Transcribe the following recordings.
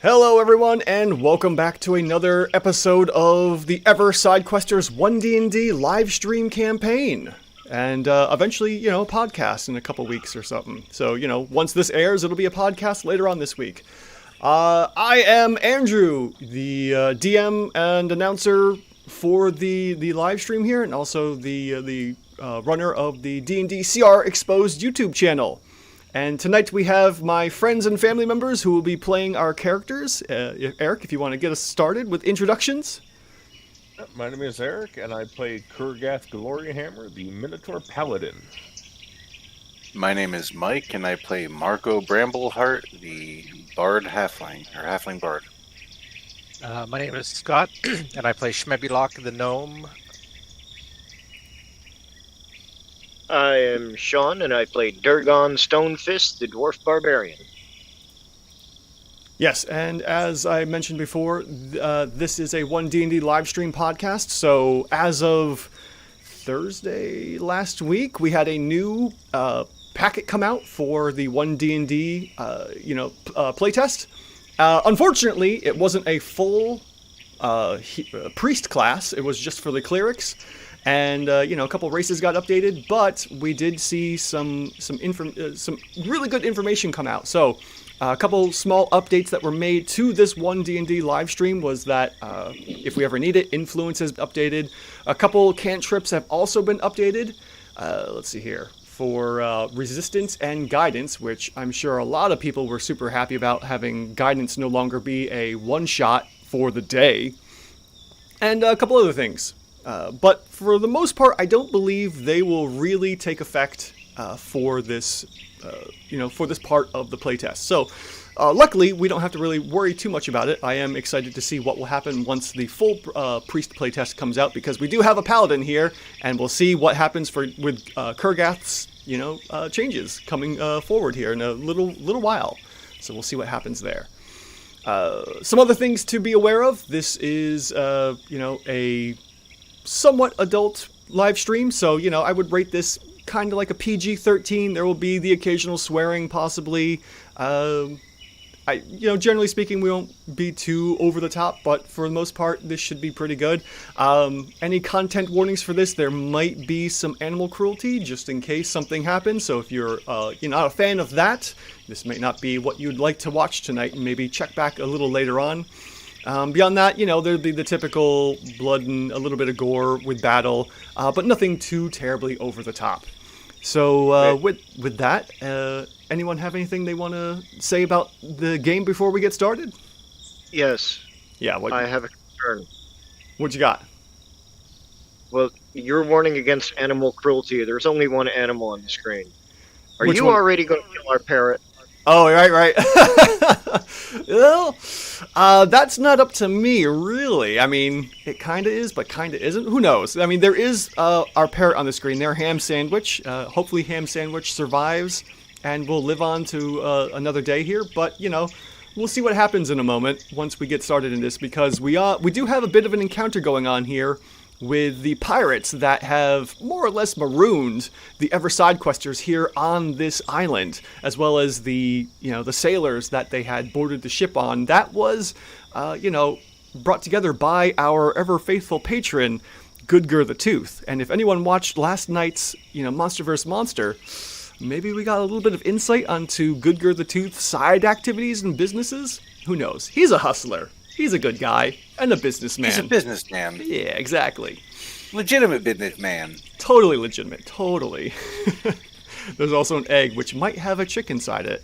Hello everyone, and welcome back to another episode of the Ever Sidequesters One D&D live stream campaign. And eventually, podcast in a couple weeks or something. So, once this airs, it'll be a podcast later on this week. I am Andrew, the DM and announcer for the live stream here, and also the runner of the D&D CR Exposed YouTube channel. And tonight we have my friends and family members who will be playing our characters. Eric, if you want to get us started with introductions. My name is Eric, and I play Kurgath Gloriahammer, the Minotaur Paladin. My name is Mike, and I play Marco Brambleheart, the Bard Halfling Bard. My name is Scott, and I play Shmebilok the Gnome. I am Sean, and I play Durgon Stonefist, the Dwarf Barbarian. Yes, and as I mentioned before, this is a One D&D live stream podcast. So as of Thursday last week, we had a new packet come out for the One D&D, playtest. Unfortunately, it wasn't a full priest class. It was just for the clerics. And, a couple races got updated, but we did see some really good information come out. So, a couple small updates that were made to this One D&D live stream was that, if we ever need it, influence is updated. A couple cantrips have also been updated. Let's see here. For resistance and guidance, which I'm sure a lot of people were super happy about, having guidance no longer be a one-shot for the day. And a couple other things. But for the most part, I don't believe they will really take effect for this, for this part of the playtest. So, luckily, we don't have to really worry too much about it. I am excited to see what will happen once the full priest playtest comes out, because we do have a paladin here, and we'll see what happens with Kurgath's, changes coming forward here in a little while. So we'll see what happens there. Some other things to be aware of. This is, a somewhat adult live stream, so I would rate this kind of like a PG-13. There will be the occasional swearing, possibly. Generally speaking, we won't be too over the top, but for the most part, this should be pretty good. Any content warnings for this? There might be some animal cruelty, just in case something happens. So if you're not a fan of that, this may not be what you'd like to watch tonight, and maybe check back a little later on. Beyond that, there'd be the typical blood and a little bit of gore with battle, but nothing too terribly over the top. So with that, anyone have anything they want to say about the game before we get started? Yes. Yeah. I have a concern. What you got? Well, you're warning against animal cruelty. There's only one animal on the screen. Are Which you one? already going to kill our parrot? Oh, right. Well, that's not up to me, really. I mean, it kind of is, but kind of isn't. Who knows? I mean, there is our parrot on the screen there, Ham Sandwich. Hopefully Ham Sandwich survives and will live on to another day here. But, we'll see what happens in a moment once we get started in this, because we do have a bit of an encounter going on here with the pirates that have more or less marooned the Ever Sidequesters here on this island, as well as the sailors that they had boarded the ship on. That was, brought together by our ever faithful patron, Goodgur the Tooth. And if anyone watched last night's, Monster vs. Monster, maybe we got a little bit of insight onto Goodgur the Tooth's side activities and businesses. Who knows? He's a hustler. He's a good guy and a businessman. He's a businessman. Yeah, exactly. Legitimate businessman. Totally legitimate. Totally. There's also an egg, which might have a chick inside it.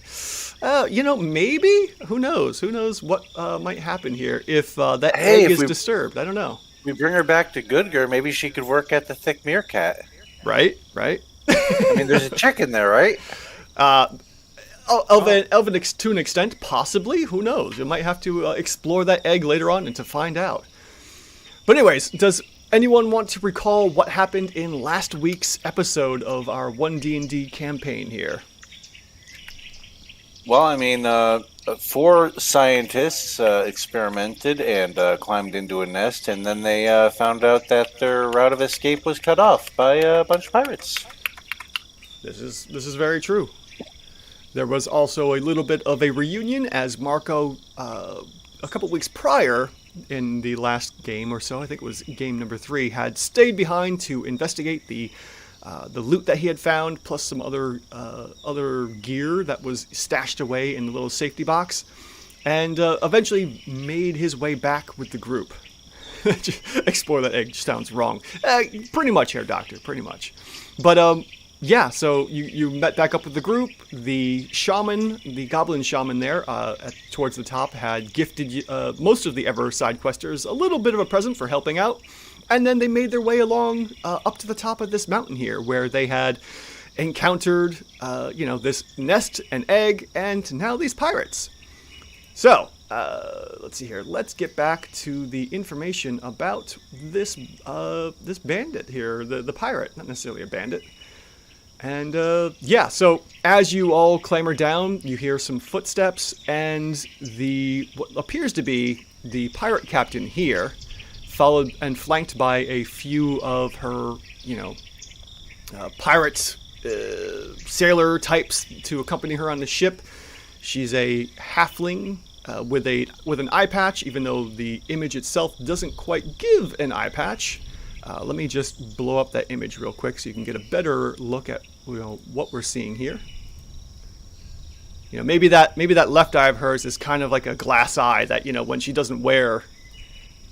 Maybe? Who knows? Who knows what might happen here if that egg is disturbed? I don't know. We bring her back to Goodgur, maybe she could work at the Thick Meerkat. Right? I mean, there's a chick in there, right? Elven to an extent, possibly. Who knows? You might have to explore that egg later on and to find out. But anyways, does anyone want to recall what happened in last week's episode of our One D&D campaign here? Well, I mean, 4 scientists experimented and climbed into a nest, and then they found out that their route of escape was cut off by a bunch of pirates. This is very true. There was also a little bit of a reunion as Marco, a couple weeks prior, in the last game or so, I think it was game number 3, had stayed behind to investigate the loot that he had found, plus some other gear that was stashed away in the little safety box, and eventually made his way back with the group. Explore that egg sounds wrong. Pretty much, Hair Doctor, pretty much. But yeah, so you met back up with the group. The shaman, the goblin shaman there, towards the top, had gifted most of the Ever Sidequesters a little bit of a present for helping out. And then they made their way along up to the top of this mountain here, where they had encountered, this nest, an egg, and now these pirates. So, let's see here. Let's get back to the information about this bandit here, the pirate, not necessarily a bandit. And yeah, so as you all clamber down, you hear some footsteps, and what appears to be the pirate captain here, followed and flanked by a few of her, pirate sailor types to accompany her on the ship. She's a halfling with an eye patch, even though the image itself doesn't quite give an eye patch. Let me just blow up that image real quick so you can get a better look at what we're seeing here. Maybe that left eye of hers is kind of like a glass eye that when she doesn't wear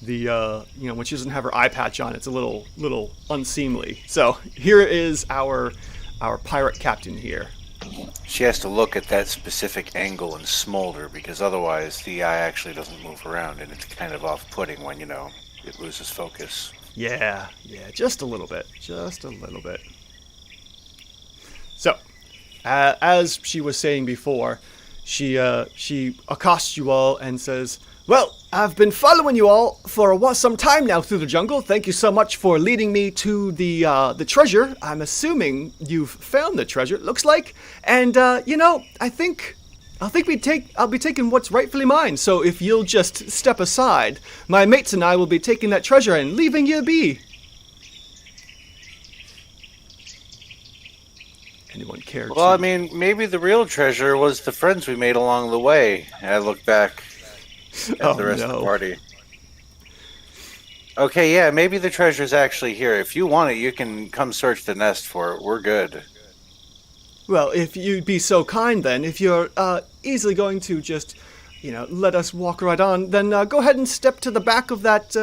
the when she doesn't have her eye patch on, it's a little unseemly. So here is our pirate captain here. She has to look at that specific angle and smolder, because otherwise the eye actually doesn't move around, and it's kind of off-putting when it loses focus. Yeah, just a little bit. So, as she was saying before, she accosts you all and says, "Well, I've been following you all for some time now through the jungle. Thank you so much for leading me to the treasure. I'm assuming you've found the treasure, it looks like. And I think I'll be taking what's rightfully mine. So if you'll just step aside, my mates and I will be taking that treasure and leaving you be." Anyone care? Well, I mean, maybe the real treasure was the friends we made along the way. And I look back at the rest of the party. Okay, yeah, maybe the treasure's actually here. If you want it, you can come search the nest for it. We're good. Well, if you'd be so kind then, if you're easily going to just, let us walk right on, then go ahead and step to the back of that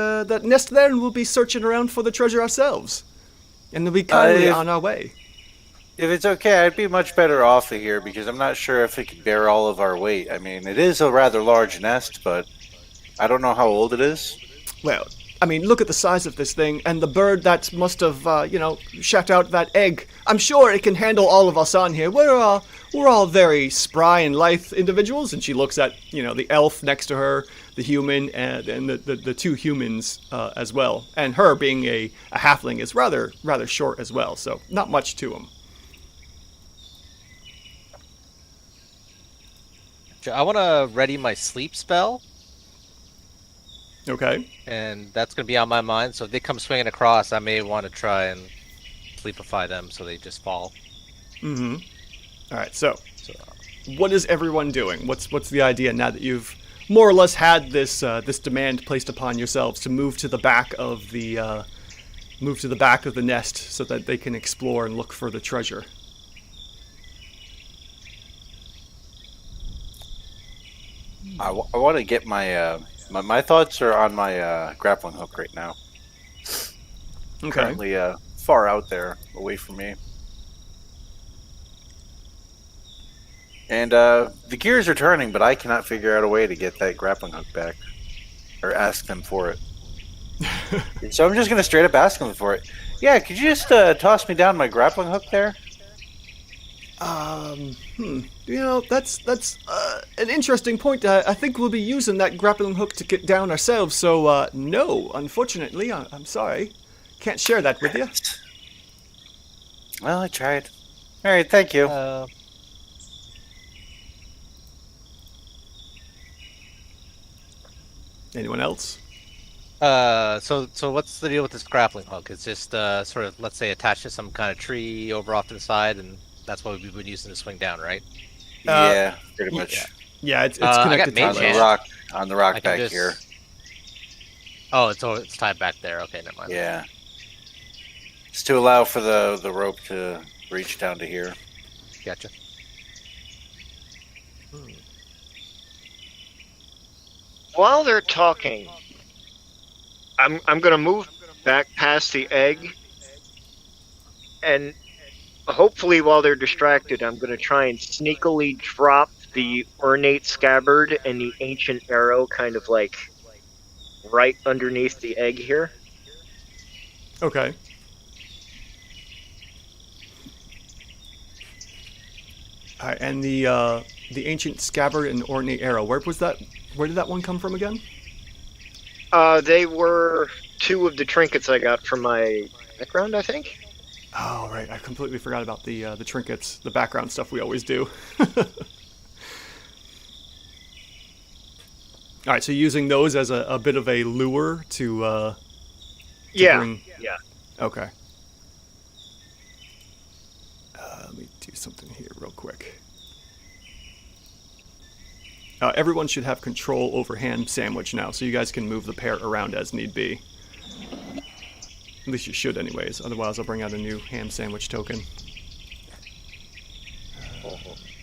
nest there, and we'll be searching around for the treasure ourselves. And we'll be kindly on our way. If it's okay, I'd be much better off of here, because I'm not sure if it could bear all of our weight. I mean, it is a rather large nest, but I don't know how old it is. Well, I mean, look at the size of this thing, and the bird that must have, shut out that egg. I'm sure it can handle all of us on here. We're all very spry and lithe individuals. And she looks at, the elf next to her, the human, and the two humans as well. And her being a halfling is rather short as well, so not much to him. I want to ready my sleep spell. Okay. And that's going to be on my mind. So if they come swinging across, I may want to try and sleepify them so they just fall. Mm-hmm. All right. So what is everyone doing? What's the idea now that you've more or less had this demand placed upon yourselves to move to the back of the nest so that they can explore and look for the treasure? I want to get my thoughts are on my grappling hook right now. Okay. Currently far out there, away from me. And the gears are turning, but I cannot figure out a way to get that grappling hook back. Or ask them for it. So I'm just going to straight up ask them for it. Yeah, could you just toss me down my grappling hook there? That's an interesting point. I think we'll be using that grappling hook to get down ourselves, so no, unfortunately, I'm sorry. Can't share that with you. Well, I tried. Alright, thank you. Anyone else? So what's the deal with this grappling hook? It's just sort of, let's say, attached to some kind of tree over off to the side, and that's what we've been using to swing down, right? Yeah, pretty much. Yeah, it's I got connected to mage On the the hand. rock, on the rock I can back just- here. Oh, it's tied back there. Okay, never mind. Yeah. It's to allow for the rope to reach down to here. Gotcha. While they're talking, I'm gonna move back past the egg, and hopefully while they're distracted, I'm gonna try and sneakily drop the ornate scabbard and the ancient arrow kind of like right underneath the egg here. Okay. All right, and the ancient scabbard and ornate arrow. Where did that one come from again? They were two of the trinkets I got from my background, I think. Oh, right. I completely forgot about the trinkets, the background stuff we always do. All right, so using those as a bit of a lure to Yeah, bring... yeah. Okay. Let me do something here real quick. Everyone should have control over hand sandwich now, so you guys can move the pair around as need be. At least you should anyways, otherwise I'll bring out a new ham sandwich token.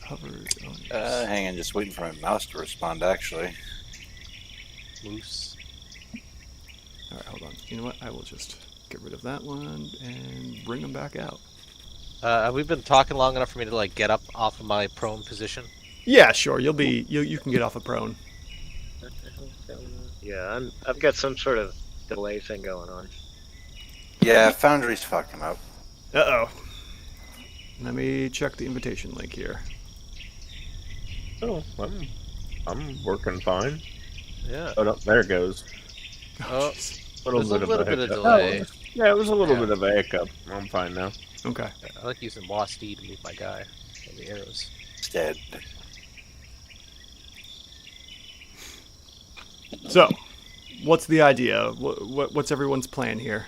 Hovered on Hang on, just waiting for my mouse to respond, actually. Moose. Alright, hold on. You know what? I will just get rid of that one and bring them back out. Have we been talking long enough for me to like get up off of my prone position? Yeah, sure. You can get off a prone. Yeah, I've got some sort of delay thing going on. Yeah, Foundry's fucking up. Uh-oh. Let me check the invitation link here. Oh, I'm working fine. Yeah. Oh, no, there it goes. Oh, A there's a little bit of hiccup. delay. Yeah, it was a little Yeah. bit of a hiccup. I'm fine now. Okay. I like using Lost D to move my guy and the arrows. It's dead. So, what's the idea? What's everyone's plan here?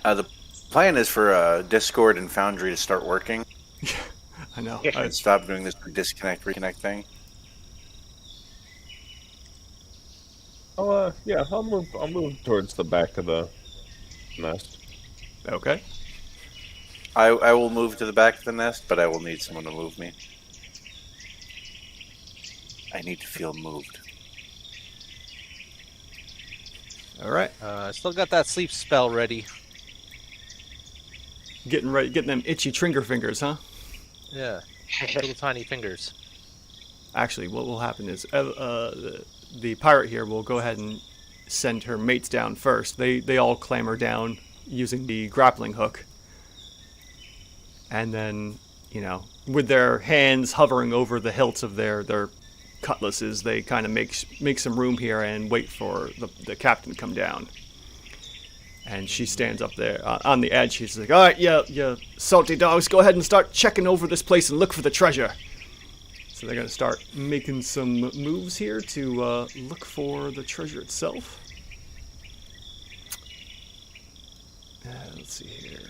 The plan is for Discord and Foundry to start working I know. Yeah. and stop doing this disconnect reconnect thing. I'll move towards the back of the nest. Okay. I will move to the back of the nest, but I will need someone to move me. I need to feel moved. All right. I still got that sleep spell ready. Getting them itchy trigger fingers, huh? Yeah. Little tiny fingers. Actually, what will happen is the pirate here will go ahead and send her mates down first. They all clamber down using the grappling hook. And then, with their hands hovering over the hilts of their cutlasses, they kind of make some room here and wait for the captain to come down. And she stands up there on the edge. She's like, all right, you salty dogs, go ahead and start checking over this place and look for the treasure. So they're going to start making some moves here to look for the treasure itself. Let's see here.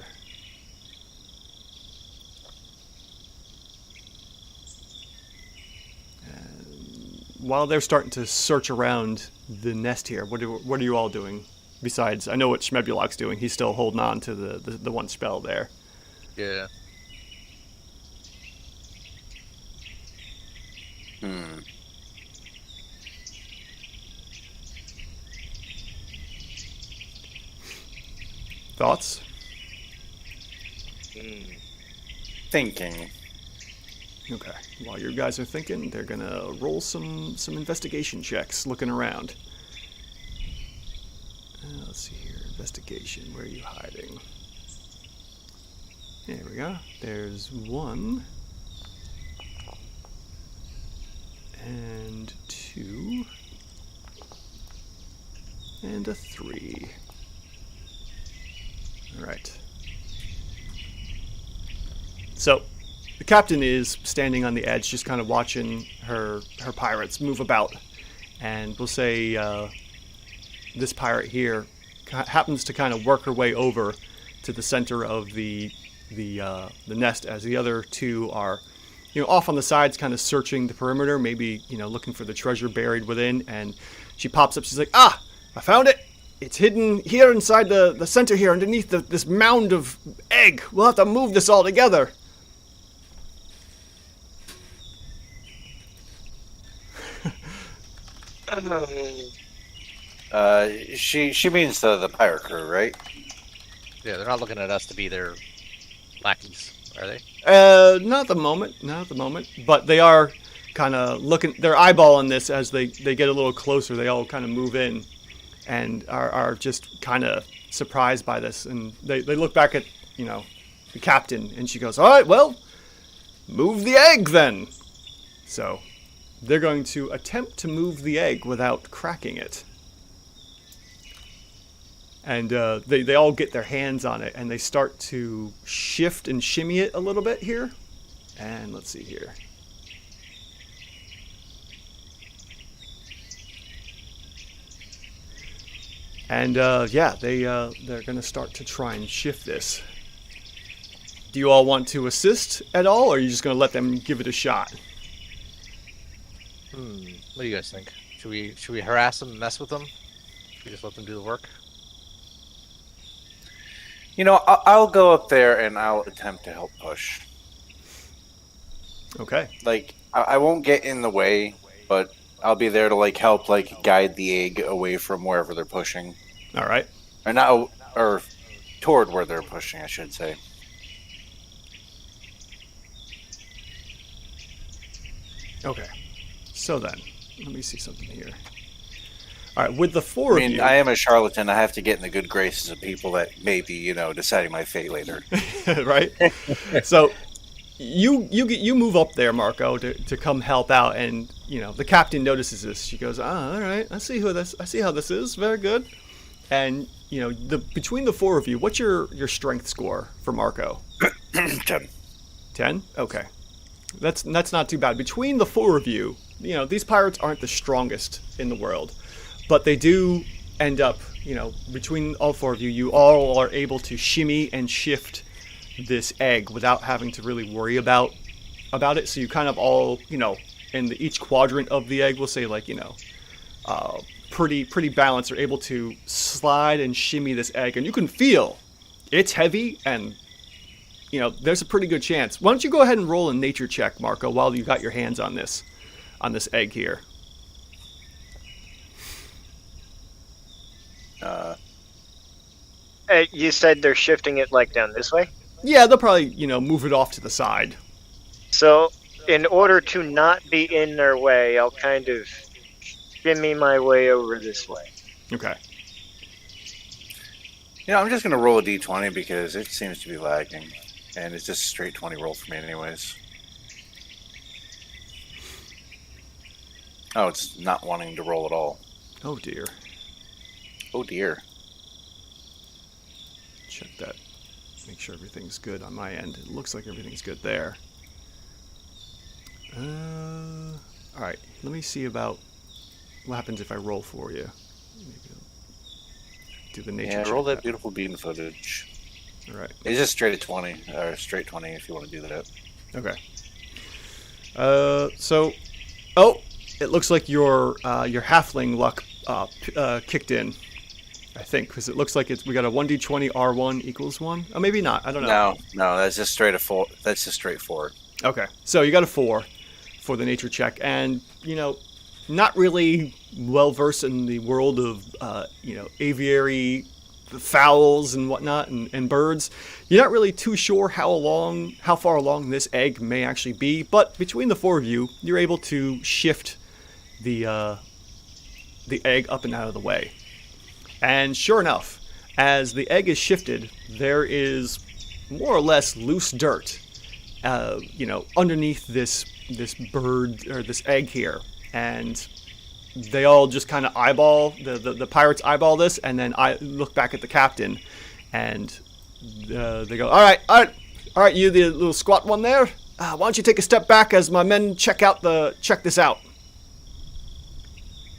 While they're starting to search around the nest here, what are you all doing? Besides, I know what Schmebulok's doing. He's still holding on to the one spell there. Yeah. Thoughts? Thinking. Okay. While you guys are thinking, they're gonna roll some investigation checks, looking around. Let's see here. Investigation. Where are you hiding? There we go. There's 1. And 2. And a 3. Alright. So, the captain is standing on the edge, just kind of watching her pirates move about. And we'll say this pirate here happens to kind of work her way over to the center of the nest, as the other two are off on the sides, kind of searching the perimeter, maybe, looking for the treasure buried within. And she pops up. She's like, I found it. It's hidden here inside the center here, underneath this mound of egg. We'll have to move this all together. She means the pirate crew, right? Yeah, they're not looking at us to be their lackeys, are they? Not at the moment. But they are kind of looking. They're eyeballing this as they get a little closer. They all kind of move in, and are just kind of surprised by this. And they look back at the captain, and she goes, "All right, well, move the egg then." So they're going to attempt to move the egg without cracking it. And they all get their hands on it, and they start to shift and shimmy it a little bit here. And let's see here. And they're going to start to try and shift this. Do you all want to assist at all, or are you just going to let them give it a shot? What do you guys think? Should we harass them and mess with them? Should we just let them do the work? I'll go up there and I'll attempt to help push. Okay. Like, I won't get in the way, but I'll be there to help guide the egg away from wherever they're pushing. All right. Or toward where they're pushing, I should say. Okay. So then, let me see something here. All right, with the four of you... I am a charlatan. I have to get in the good graces of people that may be, deciding my fate later. Right? So, you move up there, Marco, to come help out, and, the captain notices this. She goes, all right, I see how this is. Very good. And, between the four of you, what's your strength score for Marco? 10. 10? Okay. That's not too bad. Between the four of you, these pirates aren't the strongest in the world. But they do end up, between all four of you, you all are able to shimmy and shift this egg without having to really worry about it. So you kind of all, in each quadrant of the egg, we'll say pretty balanced, are able to slide and shimmy this egg. And you can feel it's heavy, and, there's a pretty good chance. Why don't you go ahead and roll a nature check, Marco, while you got your hands on this egg here. You said they're shifting it down this way? Yeah, they'll probably, move it off to the side. So, in order to not be in their way, I'll kind of shimmy my way over this way. Okay. I'm just going to roll a d20 because it seems to be lagging. And it's just a straight 20 roll for me anyways. Oh, it's not wanting to roll at all. Oh, dear. Oh, dear. Check that. Make sure everything's good on my end. It looks like everything's good there. Alright, let me see about what happens if I roll for you. Maybe do the nature check. Roll that beautiful bean footage. Alright. It's just straight at 20, or straight 20 if you want to do that. Okay. It looks like your halfling luck kicked in. I think, because it looks like we got a 1d20 R1 equals 1. Oh, maybe not. I don't know. No, that's just straight a 4. That's just straight 4. Okay, so you got a 4 for the nature check, and not really well versed in the world of aviary fowls and whatnot and birds. You're not really too sure how far along this egg may actually be, but between the four of you, you're able to shift the egg up and out of the way. And sure enough, as the egg is shifted, there is more or less loose dirt, underneath this bird or this egg here. And they all just kind of eyeball, the pirates eyeball this, and then I look back at the captain, and they go, all right, you the little squat one there. Why don't you take a step back as my men check this out?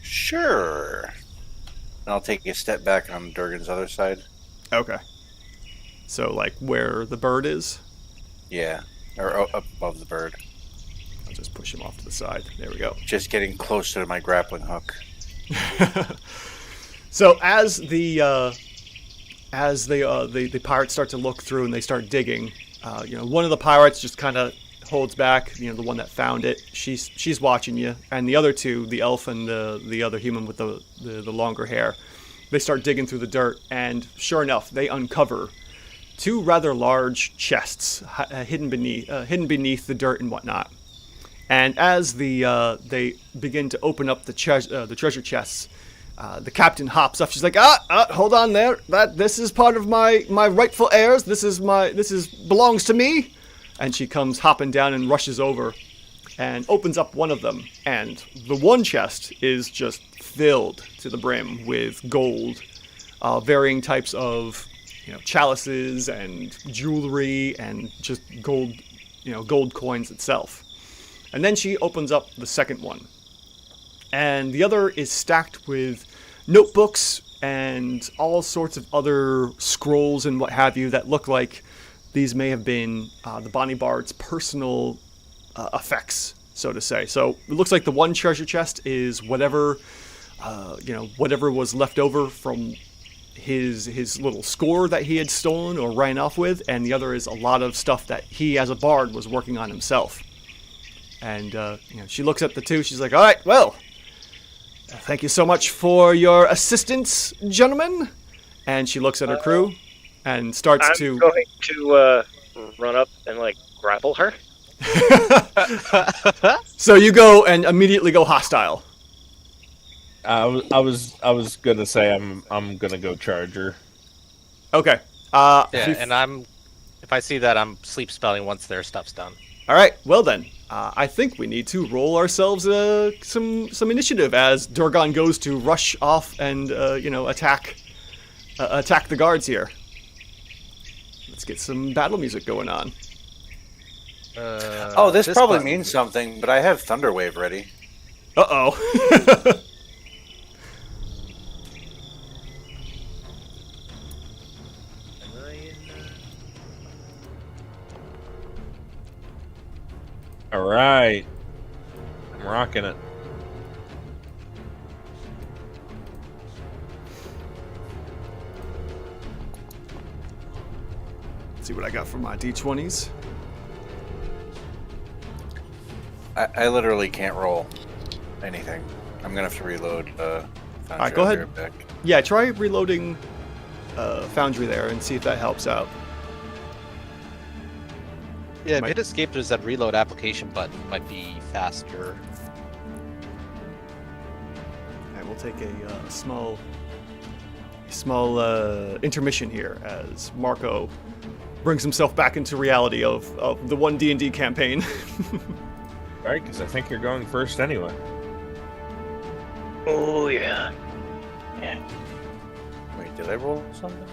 Sure. And I'll take a step back on Durgan's other side. Okay. So, where the bird is? Yeah, or up above the bird. just push him off to the side. There we go. Just getting closer to my grappling hook. So as the pirates start to look through and they start digging, one of the pirates just kind of holds back. The one that found it, she's watching you, and the other two, the elf and the other human with the longer hair, they start digging through the dirt, and sure enough, they uncover two rather large chests hidden beneath the dirt and whatnot. And as they begin to open up the treasure chests, the captain hops up. She's like, hold on there. This is part of my rightful heirs. This belongs to me. And she comes hopping down and rushes over and opens up one of them. And the one chest is just filled to the brim with gold, varying types of chalices and jewelry and just gold, gold coins itself. And then she opens up the second one. And the other is stacked with notebooks and all sorts of other scrolls and what have you that look like these may have been the Bonny Bard's personal effects, so to say. So it looks like the one treasure chest is whatever was left over from his little score that he had stolen or ran off with, and the other is a lot of stuff that he, as a bard, was working on himself. And she looks at the two. She's like, "All right, well, thank you so much for your assistance, gentlemen." And she looks at her crew and starts I'm going to run up and grapple her. So you go and immediately go hostile. I was gonna say I'm gonna go charge her. Okay. And if I see that, I'm sleep spelling once their stuff's done. All right. Well then, I think we need to roll ourselves some initiative as Durgan goes to rush off and attack the guards here. Let's get some battle music going on. This probably means something, but I have Thunderwave ready. Uh-oh. All right, I'm rocking it. See what I got for my D20s. I literally can't roll anything. I'm gonna have to reload. All right, go ahead. Back. Yeah, try reloading Foundry there and see if that helps out. Yeah, if hit escape, there's that reload application button. Might be faster. All right, we'll take a small intermission here as Marco brings himself back into reality of the One D&D campaign. Right, because I think you're going first anyway. Oh yeah. Yeah. Wait, did I roll something?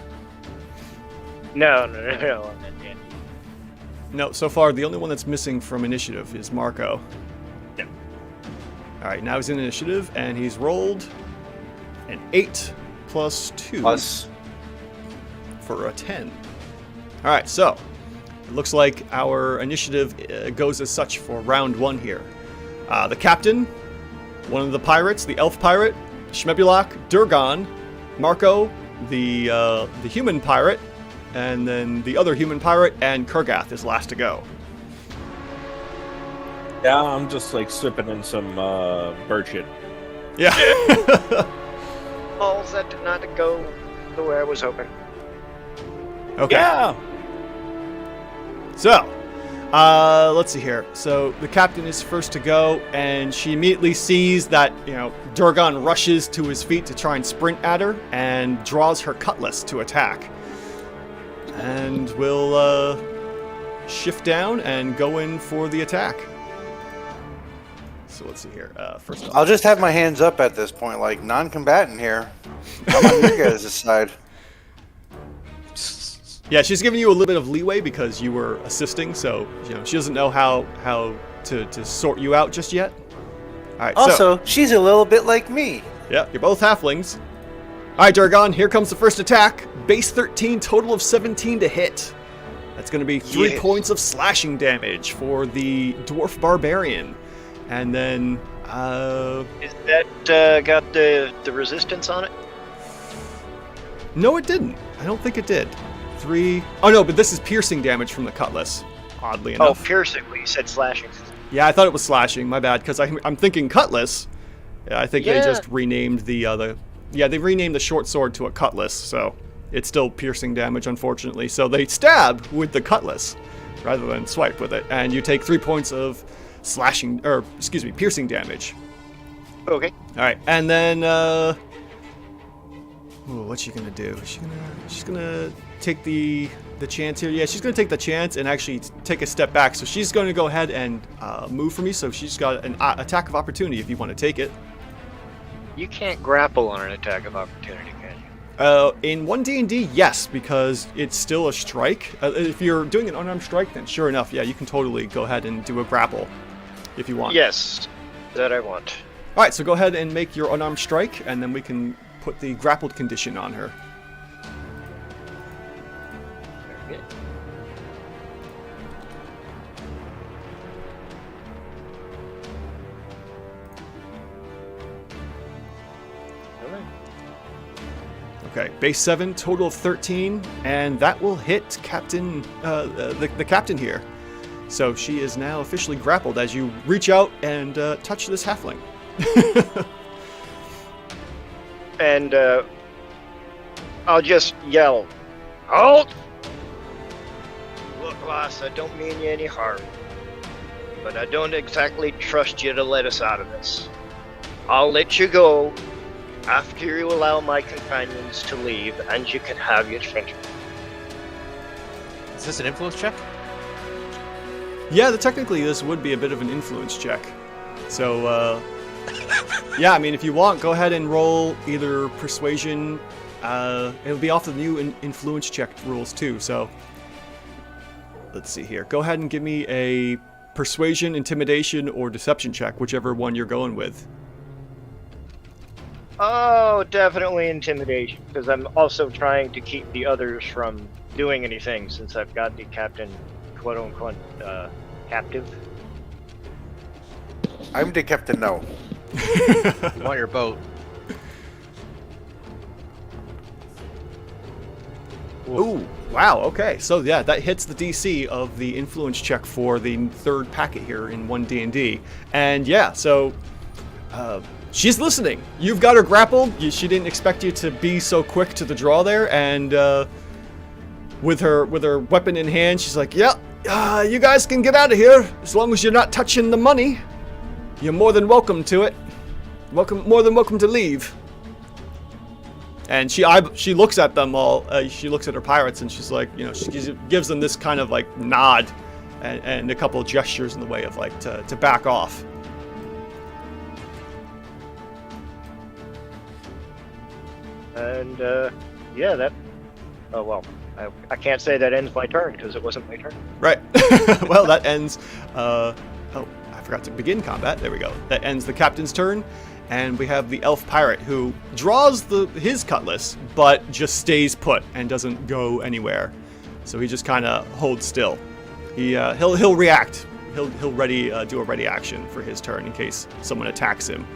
No. No, so far the only one that's missing from initiative is Marco. Yep. All right, now he's in initiative and he's rolled an 8 plus 2 for a 10. All right, so it looks like our initiative goes as such for round 1 here. The captain, one of the pirates, the elf pirate, Shmebulak, Durgan, Marco, the human pirate, and then the other human pirate, and Kurgath is last to go. Yeah, I'm just sipping in some bird shit. Yeah. Balls that did not go the way I was hoping. Okay. Yeah. So, let's see here. So the captain is first to go, and she immediately sees that, Durgan rushes to his feet to try and sprint at her, and draws her cutlass to attack. And we'll shift down and go in for the attack. So let's see here. First off, I'll just have my hands up at this point, like non-combatant here. I'm on your guys' side. yeah, she's giving you a little bit of leeway because you were assisting, so she doesn't know how to sort you out just yet. All right. Also, she's a little bit like me. Yeah, you're both halflings. All right, Durgan, here comes the first attack. Base 13, total of 17 to hit. That's going to be 3 Yes. points of slashing damage for the Dwarf Barbarian. And then... Is that got the resistance on it? No, it didn't. I don't think it did. 3... Oh, no, but this is piercing damage from the Cutlass, oddly Oh, enough. piercing. Well, you said slashing. Yeah, I thought it was slashing. My bad, because I'm thinking Cutlass. Yeah, I think they Yeah. just renamed the... Yeah, they renamed the short sword to a Cutlass, so it's still piercing damage, unfortunately. So they stab with the Cutlass rather than swipe with it, and you take 3 points of piercing damage. Okay. All right, and then what's she gonna do? She's gonna take the chance here. Yeah, she's gonna take the chance and actually take a step back. So she's gonna go ahead and move for me. So she's got an attack of opportunity if you want to take it. You can't grapple on an attack of opportunity, can you? In 1D&D, yes, because it's still a strike. If you're doing an unarmed strike, then sure enough, yeah, you can totally go ahead and do a grapple if you want. Yes, that I want. All right, so go ahead and make your unarmed strike, and then we can put the grappled condition on her. Very good. Alright. Okay, base 7, total of 13, and that will hit Captain, the captain here. So she is now officially grappled as you reach out and touch this halfling. And I'll just yell, "Halt! Look, lass, I don't mean you any harm, but I don't exactly trust you to let us out of this. I'll let you go after you allow my companions to leave, and you can have your treasure." Is this an influence check? Yeah, technically this would be a bit of an influence check. So, yeah, I mean, if you want, go ahead and roll either persuasion. It'll be off the new influence check rules too. So, let's see here. Go ahead and give me a persuasion, intimidation, or deception check, whichever one you're going with. Oh, definitely intimidation, because I'm also trying to keep the others from doing anything since I've got the captain, quote-unquote, captive. I'm the captain now. You want your boat? Ooh, wow, okay. So yeah, that hits the DC of the influence check for the third packet here in 1D&D. And yeah, so she's listening. You've got her grappled. She didn't expect you to be so quick to the draw there, and with her weapon in hand, she's like, "Yeah, you guys can get out of here as long as you're not touching the money. You're more than welcome to it. More than welcome to leave." And she looks at them all. She looks at her pirates, and she's like, she gives them this kind of like nod, and a couple of gestures in the way of like to back off. And yeah, that. Oh well, I can't say that ends my turn because it wasn't my turn. Right. Well, that ends. Oh, I forgot to begin combat. There we go. That ends the captain's turn, and we have the elf pirate who draws his cutlass, but just stays put and doesn't go anywhere. So he just kind of holds still. He'll react. He'll do a ready action for his turn in case someone attacks him.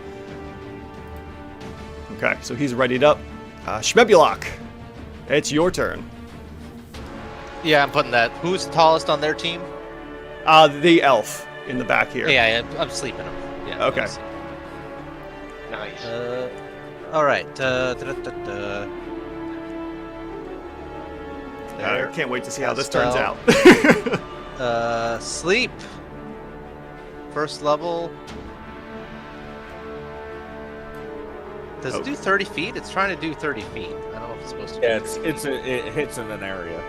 Okay, so he's readied up. Schmebulok, it's your turn. Yeah, I'm putting that. Who's the tallest on their team? The elf in the back here. Yeah, I'm sleeping him. Yeah. Okay. Nice. All right. I can't wait to see how this turns out. Sleep. First level. Does it do 30 feet? It's trying to do 30 feet. I don't know if it's supposed to. Yeah, it hits in an area.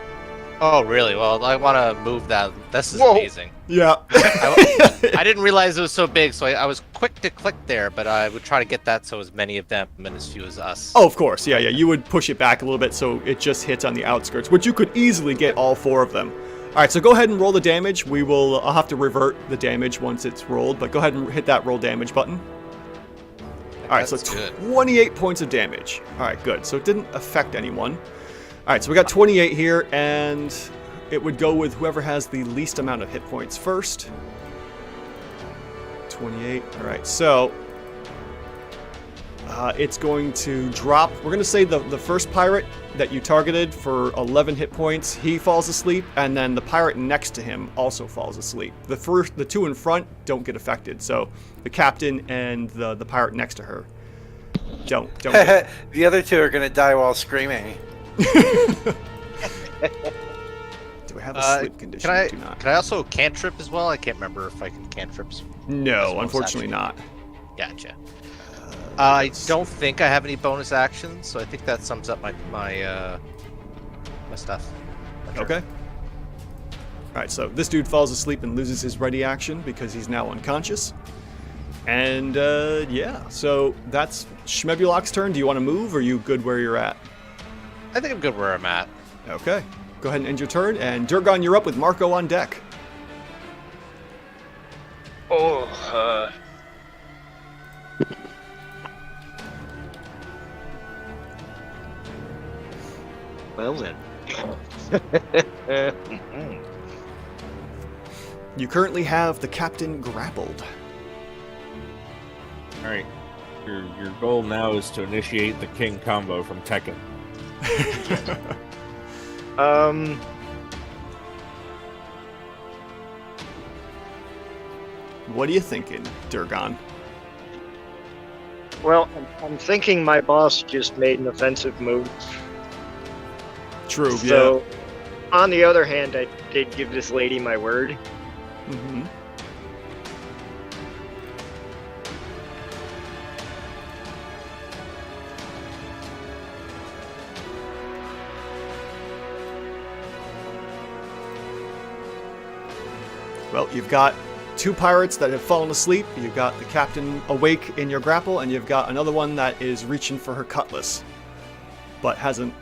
Oh, really? Well, I want to move that. This is Whoa. amazing. Yeah. I didn't realize it was so big, so I was quick to click there, but I would try to get that so as many of them and as few as us. Oh, of course. Yeah. You would push it back a little bit so it just hits on the outskirts, which you could easily get all 4 of them. All right, so go ahead and roll the damage. I'll have to revert the damage once it's rolled, but go ahead and hit that roll damage button. All right, That's so good. 28 points of damage. All right, good. So it didn't affect anyone. All right, so we got 28 here, and it would go with whoever has the least amount of hit points first. 28. All right, so it's going to drop. We're going to say the first pirate that you targeted for 11 hit points, he falls asleep, and then the pirate next to him also falls asleep. The two in front don't get affected, so the captain and the pirate next to her don't. The other two are going to die while screaming. Do I have a sleep condition? I do not. Can I also cantrip as well? I can't remember if I can cantrips. No, unfortunately not. Gotcha. I don't think I have any bonus actions, so I think that sums up my stuff. Okay. All right, so this dude falls asleep and loses his ready action because he's now unconscious. And yeah, so that's Schmebulok's turn. Do you want to move, or are you good where you're at? I think I'm good where I'm at. Okay. Go ahead and end your turn, and Durgon, you're up with Marco on deck. Oh, well then. You currently have the captain grappled. All right. Your goal now is to initiate the king combo from Tekken. What are you thinking, Durgon? Well, I'm thinking my boss just made an offensive move. True, So, on the other hand, I did give this lady my word. yeah. Mm-hmm. Well, you've got two pirates that have fallen asleep. You've got the captain awake in your grapple, and you've got another one that is reaching for her cutlass, but hasn't,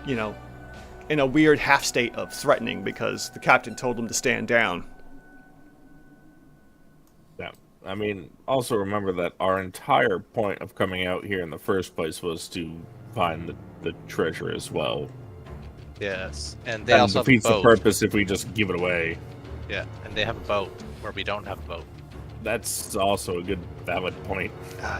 in a weird half state of threatening because the captain told him to stand down. Yeah. I mean, also remember that our entire point of coming out here in the first place was to find the treasure as well. Yes, and they also defeats have a the boat. purpose if we just give it away. Yeah, and they have a boat where we don't have a boat. That's also a good, valid point.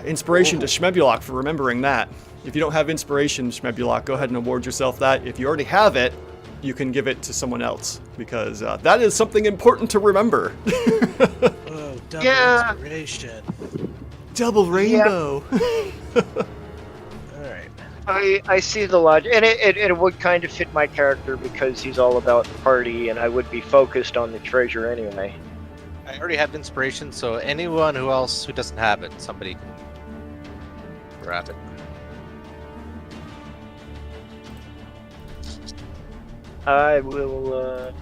Inspiration to Schmebulok for remembering that. If you don't have inspiration, Schmebulok, go ahead and award yourself that. If you already have it, you can give it to someone else, because that is something important to remember. Oh, double inspiration. Double rainbow. Alright. I see the logic, and it would kind of fit my character because he's all about the party, and I would be focused on the treasure anyway. I already have inspiration, so anyone who doesn't have it, somebody can grab it. I will,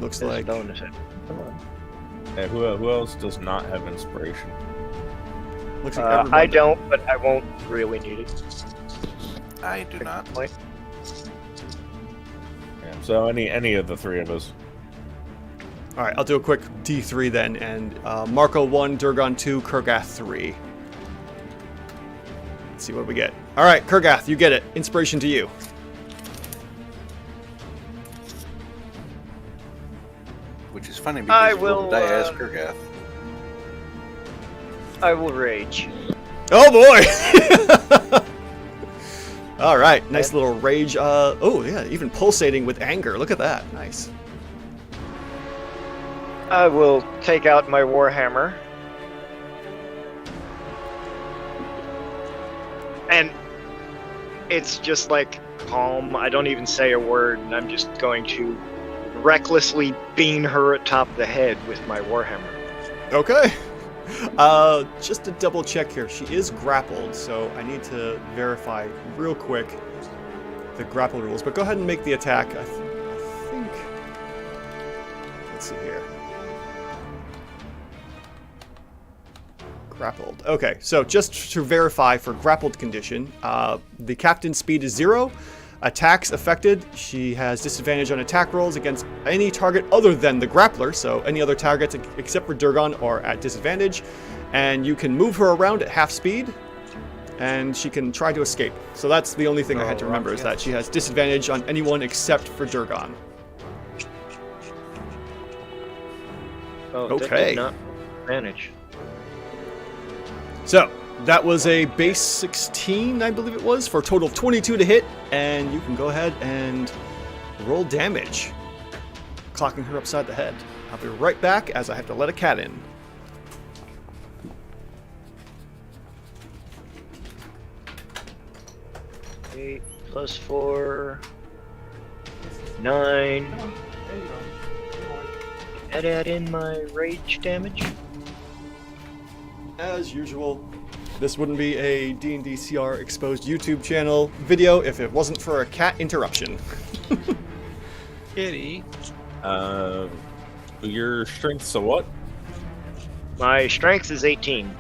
Looks like bonus it. Come on. Hey, who else does not have inspiration? looks like everyone I don't, but I won't really need it. I do not. Point. Yeah, so any of the three of us. All right, I'll do a quick D3 then, and Marco 1, Durgon 2, Kurgath 3. Let's see what we get. All right, Kurgath, you get it. Inspiration to you. Which is funny I because you will will, die as Kurgath. I will rage. Oh boy! All right, nice little rage. Oh yeah, even pulsating with anger. Look at that. Nice. I will take out my warhammer. And it's just like calm. I don't even say a word, and I'm just going to recklessly bean her atop the head with my warhammer. Okay. Just to double check here, she is grappled, so I need to verify real quick the grapple rules. But go ahead and make the attack. I think. Let's see here. Grappled. Okay, so just to verify for grappled condition, the captain's speed is 0. Attacks affected, she has disadvantage on attack rolls against any target other than the grappler, so any other targets except for Durgon are at disadvantage. And you can move her around at half speed. and she can try to escape. So that's the only thing I had to remember, is that she has disadvantage on anyone except for Durgon. Oh, that Okay. did not manage. So that was a base 16, I believe it was, for a total of 22 to hit, and you can go ahead and roll damage, clocking her upside the head. I'll be right back as I have to let a cat in. 8 plus 4, 9. Add in my rage damage. As usual, this wouldn't be a D&D CR exposed YouTube channel video if it wasn't for a cat interruption. Kitty. Your strength's a what? My strength is 18.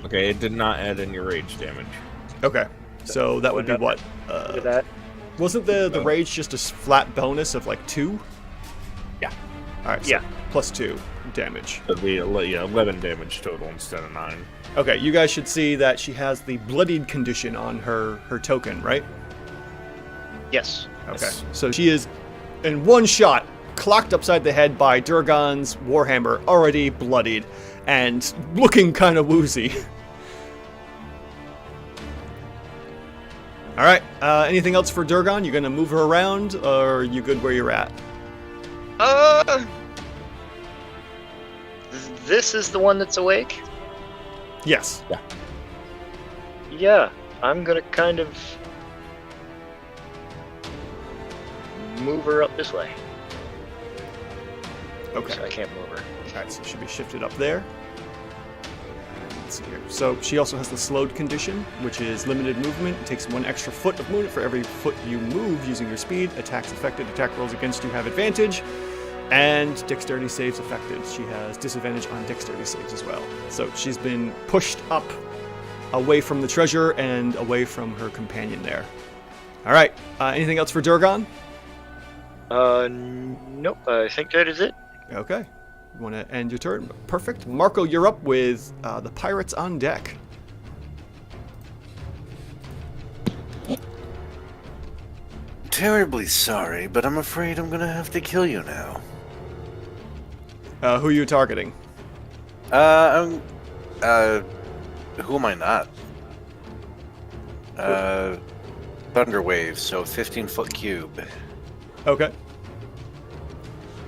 Okay, it did not add in your rage damage. Okay, so that would be what? Look at that. Wasn't the rage just a flat bonus of like 2? Yeah. Alright, so Yeah. plus 2 damage. So the 11 damage total instead of 9. Okay, you guys should see that she has the bloodied condition on her token, right? Yes. Okay, Yes. so she is in one shot clocked upside the head by Durgon's warhammer, already bloodied and looking kind of woozy. All right, anything else for Durgon? You gonna move her around, or are you good where you're at? This is the one that's awake? Yes. Yeah, I'm gonna kind of move her up this way. Okay. So I can't move her. All right, so it should be shifted up there. Let's see here. So she also has the slowed condition, which is limited movement. It takes 1 extra foot of movement for every foot you move using your speed. Attacks affected, attack rolls against you have advantage. And dexterity saves affected. She has disadvantage on dexterity saves as well. So she's been pushed up away from the treasure and away from her companion there. All right, anything else for Durgon? Nope, I think that is it. Okay. You want to end your turn? Perfect. Marco, you're up with the pirates on deck. Terribly sorry, but I'm afraid I'm gonna have to kill you now. Who are you targeting? Who am I not? Thunderwave, so 15-foot cube. Okay.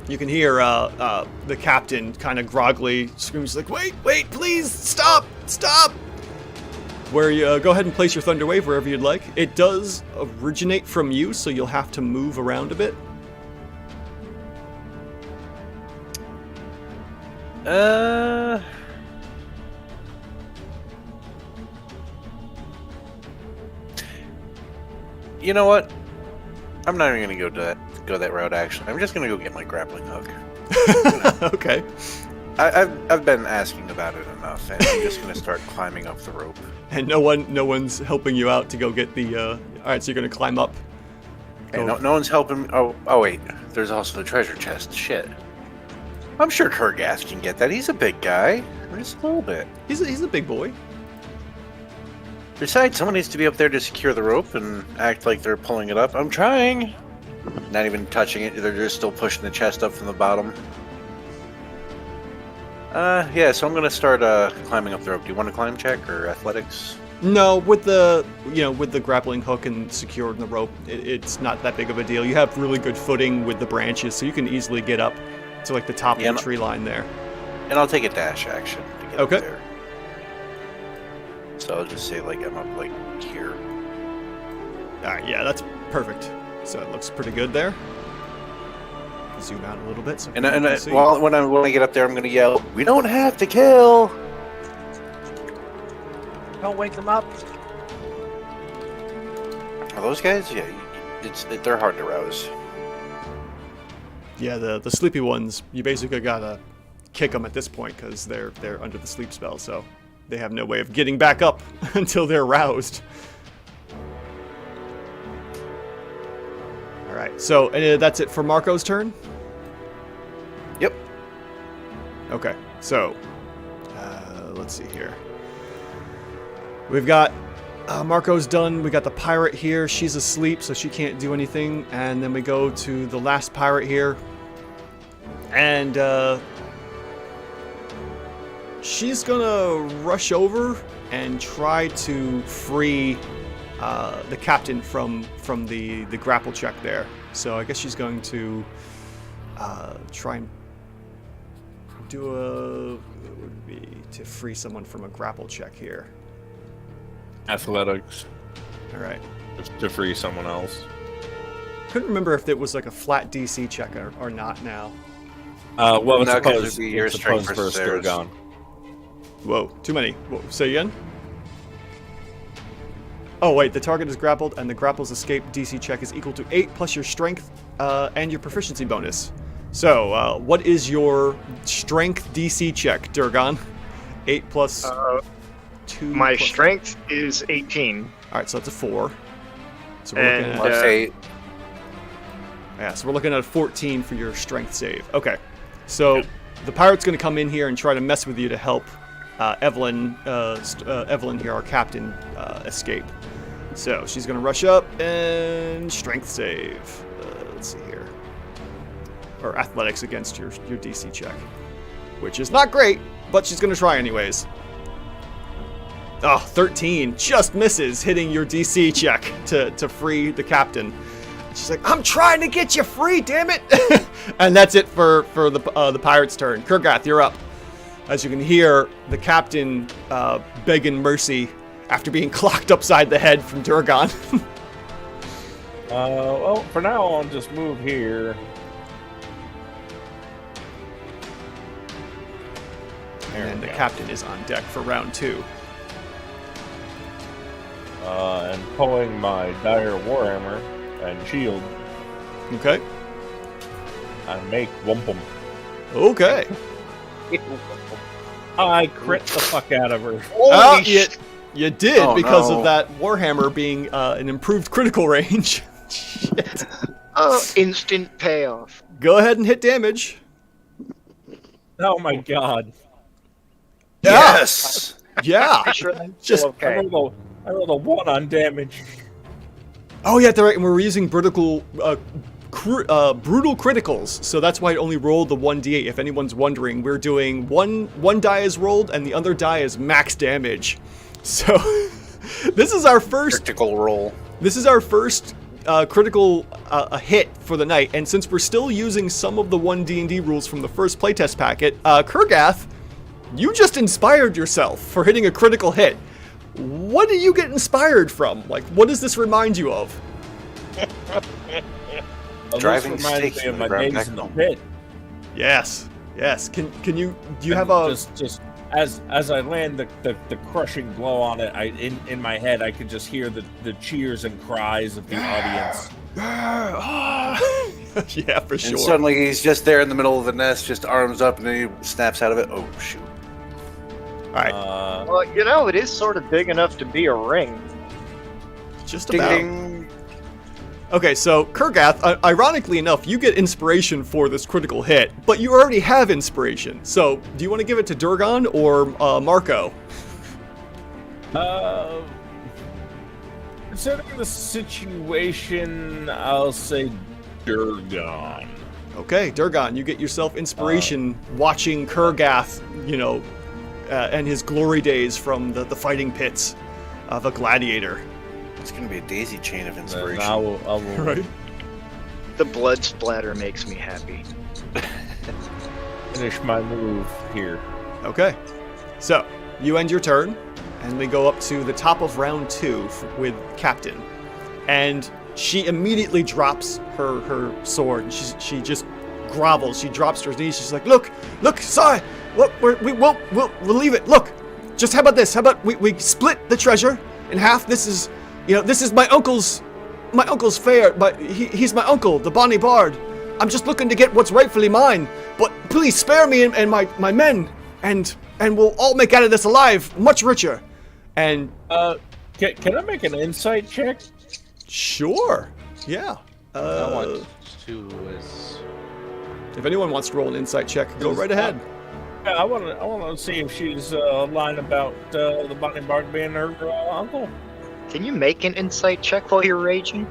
You can hear the captain kind of groggily screams like, wait, please, stop! Where you go ahead and place your Thunder Wave wherever you'd like. It does originate from you, so you'll have to move around a bit. You know what? I'm not even gonna go that route. Actually, I'm just gonna go get my grappling hook. Okay. I've been asking about it enough, and I'm just gonna start climbing up the rope. And no one's helping you out to go get the. All right, so you're gonna climb up. Hey, no one's helping me. Oh wait, there's also the treasure chest. Shit. I'm sure Kurgath can get that. He's a big guy. Just a little bit. He's a big boy. Besides, someone needs to be up there to secure the rope and act like they're pulling it up. I'm trying. Not even touching it. They're just still pushing the chest up from the bottom. Yeah, so I'm gonna start climbing up the rope. Do you want a climb check or athletics? No, with the grappling hook and secured in the rope, it's not that big of a deal. You have really good footing with the branches, so you can easily get up to like the top of the tree line there. And I'll take a dash action to get Okay. up there. So I'll just say like I'm up like here. All right, yeah, that's perfect. So it looks pretty good there. Zoom out a little bit. So And people can see. when I get up there, I'm gonna yell, "We don't have to kill!" Don't wake them up. Are those guys? Yeah, they're hard to rouse. Yeah, the sleepy ones, you basically gotta kick them at this point because they're under the sleep spell, so they have no way of getting back up until they're roused. All right, so that's it for Marco's turn. Yep. Okay, so let's see here. We've got Marco's done. We got the pirate here. She's asleep, so she can't do anything. And then we go to the last pirate here. And she's gonna rush over and try to free the captain from the grapple check there. So I guess she's going to try and do what would be to free someone from a grapple check here. Athletics. All right. Just to free someone else. Couldn't remember if it was like a flat DC check or not now. Well, it's No, 'cause opposed, it'd be your it's strength opposed versus versus theirs. Durgan. Whoa, too many. Whoa, say again? Oh, wait, the target is grappled, and the grapple's escape DC check is equal to 8 plus your strength and your proficiency bonus. So, what is your strength DC check, Durgan? 8 plus 2. My plus- strength is 18. Alright, so that's a 4. So we're And, looking at, Let's say yeah, so we're looking at a 14 for your strength save. Okay, so the pirate's going to come in here and try to mess with you to help Evelyn here, our captain, escape. So she's going to rush up and strength save. Let's see here. Or athletics against your DC check. Which is not great, but she's going to try anyways. Oh, 13. Just misses hitting your DC check to free the captain. She's like, I'm trying to get you free, damn it! And that's it for the pirate's turn. Kurgath, you're up. As you can hear, the captain begging mercy after being clocked upside the head from Durgan. Well, for now, I'll just move here. And the captain is on deck for round 2. And pulling my dire warhammer and shield, Okay. I make Wumpum. Okay. I crit the fuck out of her. Oh, you did Oh, because no. of that warhammer being an improved critical range. Shit. Oh, instant payoff. Go ahead and hit damage. Oh my god. yes. Yeah. Sure, Just okay. I rolled a 1 on damage. Oh yeah, right. And we're using brutal criticals, so that's why it only rolled the 1d8. If anyone's wondering, we're doing one die is rolled and the other die is max damage. So this is our first Critical roll. This is our first critical hit for the night, and since we're still using some of the 1D&D rules from the first playtest packet, Kurgath, you just inspired yourself for hitting a critical hit. What do you get inspired from? Like, what does this remind you of? Driving This reminds stakes me of in my the ground days in the backbone. pit. Yes. Can you do you have a just as I land the crushing blow on it, in my head I could just hear the cheers and cries of the audience. yeah, for sure. And suddenly he's just there in the middle of the nest, just arms up, and then he snaps out of it. Oh shoot! All right, Well, you know, it is sort of big enough to be a ring. just Ding about. ding. Okay, so Kurgath, ironically enough, you get inspiration for this critical hit, but you already have inspiration. So, do you want to give it to Durgan or Marco? Considering the situation, I'll say Durgan. Okay, Durgan, you get yourself inspiration watching Kurgath, and his glory days from the fighting pits of a gladiator. It's gonna be a daisy chain of Then inspiration. I will Right? The blood splatter makes me happy. finish my move here. Okay, so you end your turn, and we go up to the top of round 2 with Captain, and she immediately drops her sword. And she just grovels. She drops to her knees. She's like, "Look, sorry, we'll leave it. Look, just how about this? How about we split the treasure in half? This is my uncle's fare, but he's my uncle, the Bonny Bard. I'm just looking to get what's rightfully mine. But please spare me and my men, and we'll all make out of this alive, much richer." And Can I make an insight check? sure, yeah. I want to is If anyone wants to roll an insight check, go right ahead. Yeah, I want to see if she's lying about the Bonny Bard being her uncle. Can you make an insight check while you're raging?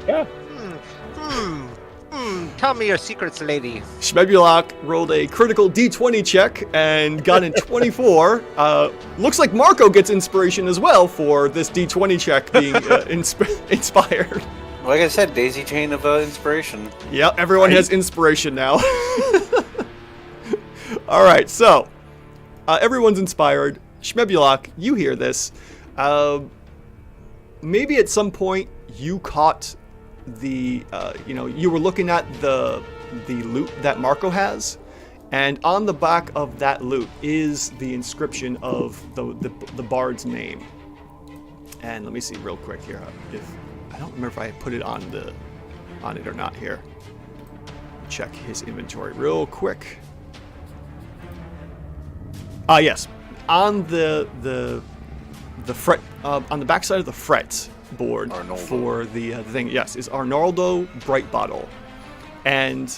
Yeah. Tell me your secrets, lady. Schmebulok rolled a critical D20 check and got in 24. Looks like Marco gets inspiration as well for this D20 check being inspired. Like I said, daisy chain of inspiration. Yep, everyone has inspiration now. All right, so everyone's inspired. Schmebulok, you hear this. Maybe at some point you caught the, you were looking at the loot that Marco has, and on the back of that loot is the inscription of the bard's name. And let me see real quick here. I don't remember if I put it on it or not here. Check his inventory real quick. Yes, on the fret on the backside of the fret board Arnoldo. for the thing, yes, is Arnoldo Brightbottle. And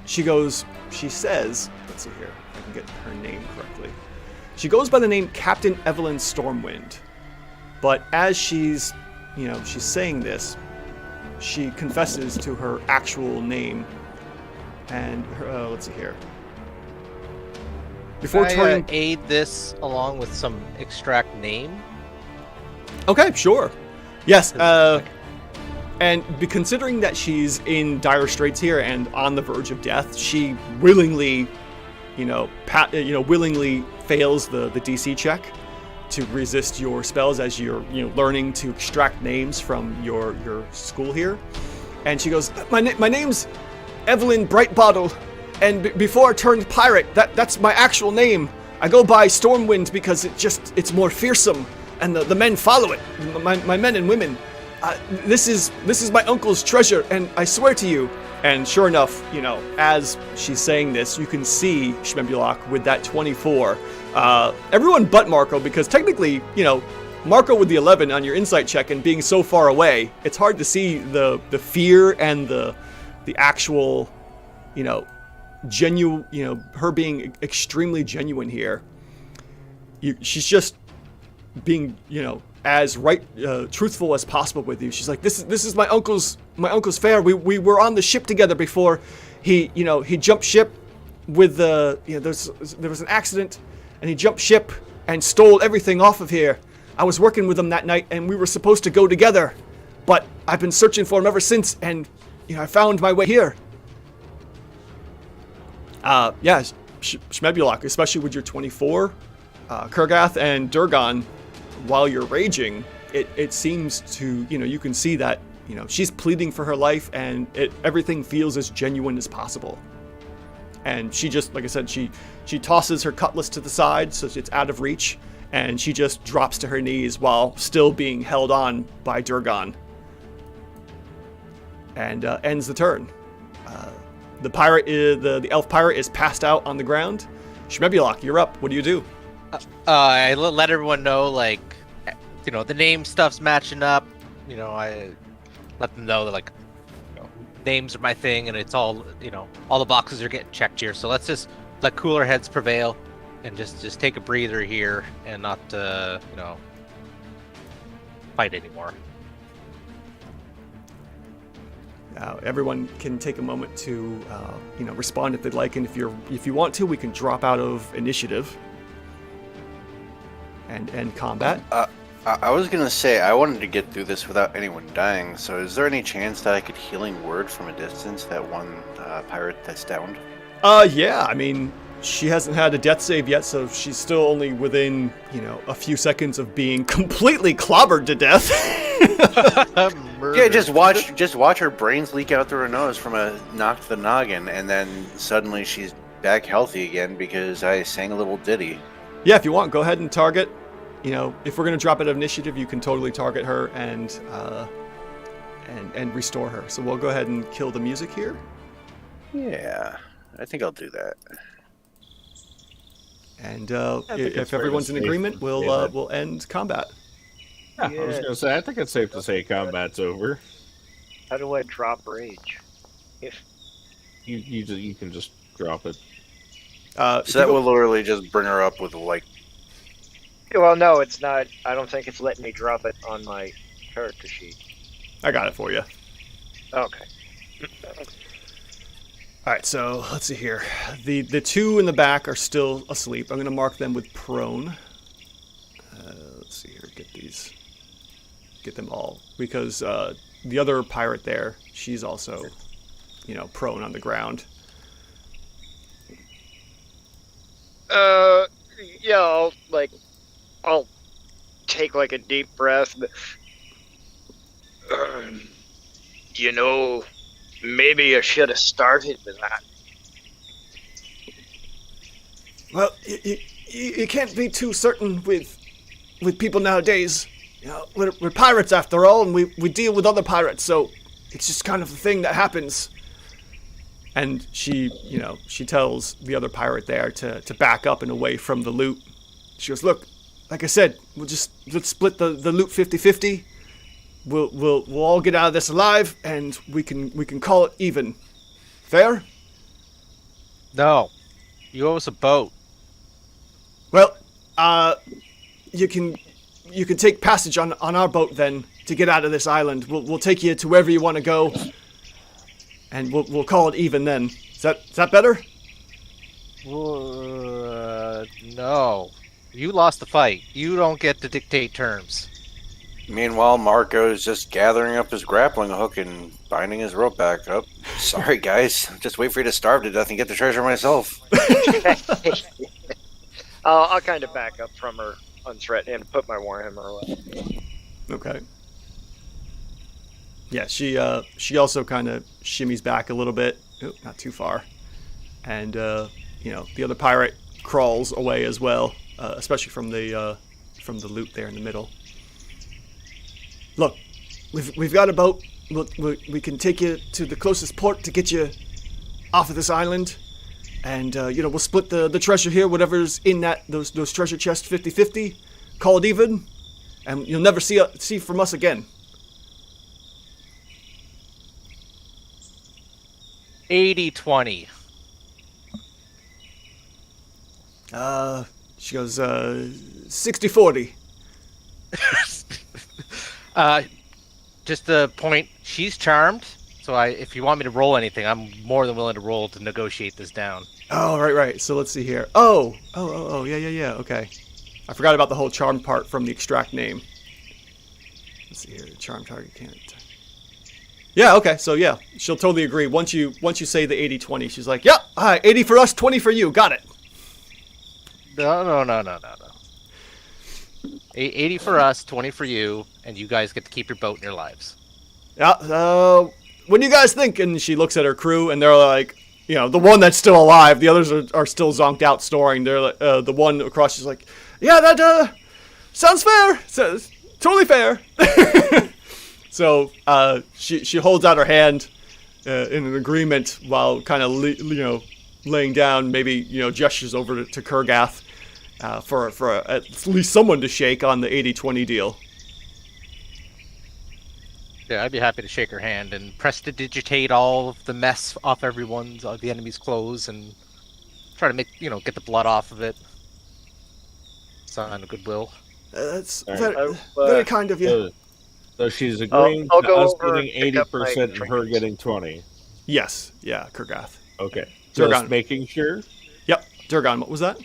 she says, let's see here if I can get her name correctly. She goes by the name Captain Evelyn Stormwind. But as she's saying this, she confesses to her actual name. And her, let's see here. Before Can turning, I aid this along with some extract name? okay, sure. Yes, and considering that she's in dire straits here and on the verge of death, she willingly, willingly fails the DC check to resist your spells as you're learning to extract names from your school here. And she goes, my name's Evelyn Brightbottle, and before I turned pirate, that's my actual name. I go by Stormwind because it's more fearsome, and the men follow it. My men and women. This is my uncle's treasure, and I swear to you. And sure enough, as she's saying this, you can see Schmebulok with that 24. Everyone but Marco, because technically, Marco with the 11 on your insight check and being so far away, it's hard to see the fear and the actual, genuine, her being extremely genuine here. She's just being, as truthful as possible with you. She's like, this is my uncle's fare. We were on the ship together before he jumped ship with there was an accident, and he jumped ship and stole everything off of here. I was working with him that night, and we were supposed to go together, but I've been searching for him ever since, and I found my way here. Schmebulok, especially with your 24, Kurgath and Durgan, while you're raging, it seems to, you can see that, she's pleading for her life, and everything feels as genuine as possible. And she just, like I said, she tosses her cutlass to the side so it's out of reach, and she just drops to her knees while still being held on by Durgan. And ends the turn. The pirate, the elf pirate, is passed out on the ground. Schmebulok, you're up. What do you do? I let everyone know, the name stuff's matching up. I let them know that, names are my thing, and it's all, all the boxes are getting checked here. So let's just let cooler heads prevail, and just take a breather here, and not, fight anymore. Everyone can take a moment to, respond if they'd like, and if you want to, we can drop out of initiative and end combat. I was gonna say I wanted to get through this without anyone dying. So, is there any chance that I could healing word from a distance that one pirate that's downed? Yeah. I mean, she hasn't had a death save yet, so she's still only within, a few seconds of being completely clobbered to death. Yeah, just watch her brains leak out through her nose from a knock to the noggin, and then suddenly she's back healthy again because I sang a little ditty. Yeah, if you want, go ahead and target. If we're gonna drop out of initiative, you can totally target her and restore her. So we'll go ahead and kill the music here. Yeah, I think I'll do that. And it's if everyone's in fair to agreement, say we'll end combat. I was gonna say, I think it's safe to say combat's over. How do I drop rage? If You can just drop it. So that will literally just bring her up with Well, no, it's not. I don't think it's letting me drop it on my character sheet. I got it for you. Okay. All right, so let's see here. The two in the back are still asleep. I'm going to mark them with prone. Let's see here. Get them all, because the other pirate there, she's also, prone on the ground. Yeah, I'll take like a deep breath. Maybe I should have started with that. Well, you can't be too certain with people nowadays. We're pirates after all, and we deal with other pirates, so it's just kind of the thing that happens. And she tells the other pirate there to back up and away from the loot. She goes, look, like I said, let's split the loot 50-50. We'll all get out of this alive, and we can call it even. Fair? No. You owe us a boat. Well, you can take passage on our boat then to get out of this island. We'll take you to wherever you want to go, and we'll call it even then. Is that better? No. You lost the fight. You don't get to dictate terms. Meanwhile, Marco's just gathering up his grappling hook and binding his rope back up. Sorry, guys. Just wait for you to starve to death and get the treasure myself. I'll kind of back up from her unthreatened and put my warhammer away. Okay. Yeah, she also kind of shimmies back a little bit. Oop, not too far. And the other pirate crawls away as well, especially from the loot there in the middle. Look, we've got a boat. We can take you to the closest port to get you off of this island, and we'll split the treasure here, whatever's in those treasure chests 50-50. Call it even, and you'll never see from us again. 80-20. She goes 60-40. Just the point, she's charmed, so if you want me to roll anything, I'm more than willing to roll to negotiate this down. Oh, right. So let's see here. Oh, yeah, okay. I forgot about the whole charm part from the extract name. Let's see here, charm target can't... Yeah, okay, so yeah, she'll totally agree. Once you say the 80-20, she's like, yeah, all right, 80 for us, 20 for you, got it. No. 80 for us, 20 for you, and you guys get to keep your boat and your lives. Yeah, what do you guys think? And she looks at her crew, and they're like, the one that's still alive, the others are still zonked out snoring. They're like, the one across is like, yeah, that sounds fair. Totally fair. So she holds out her hand in an agreement while kind of laying down, maybe gestures over to Kurgath for at least someone to shake on the 80-20 deal. Yeah, I'd be happy to shake her hand and prestidigitate all of the mess off the enemy's clothes and try to make get the blood off of it. Sign of goodwill. That's Right. very kind of you. So she's agreeing I'll to go us over getting and pick up my 80% and her trinkets. getting 20. Yes, yeah, Kurgath. Okay. Durgan. Just making sure. Yep, Durgan, what was that?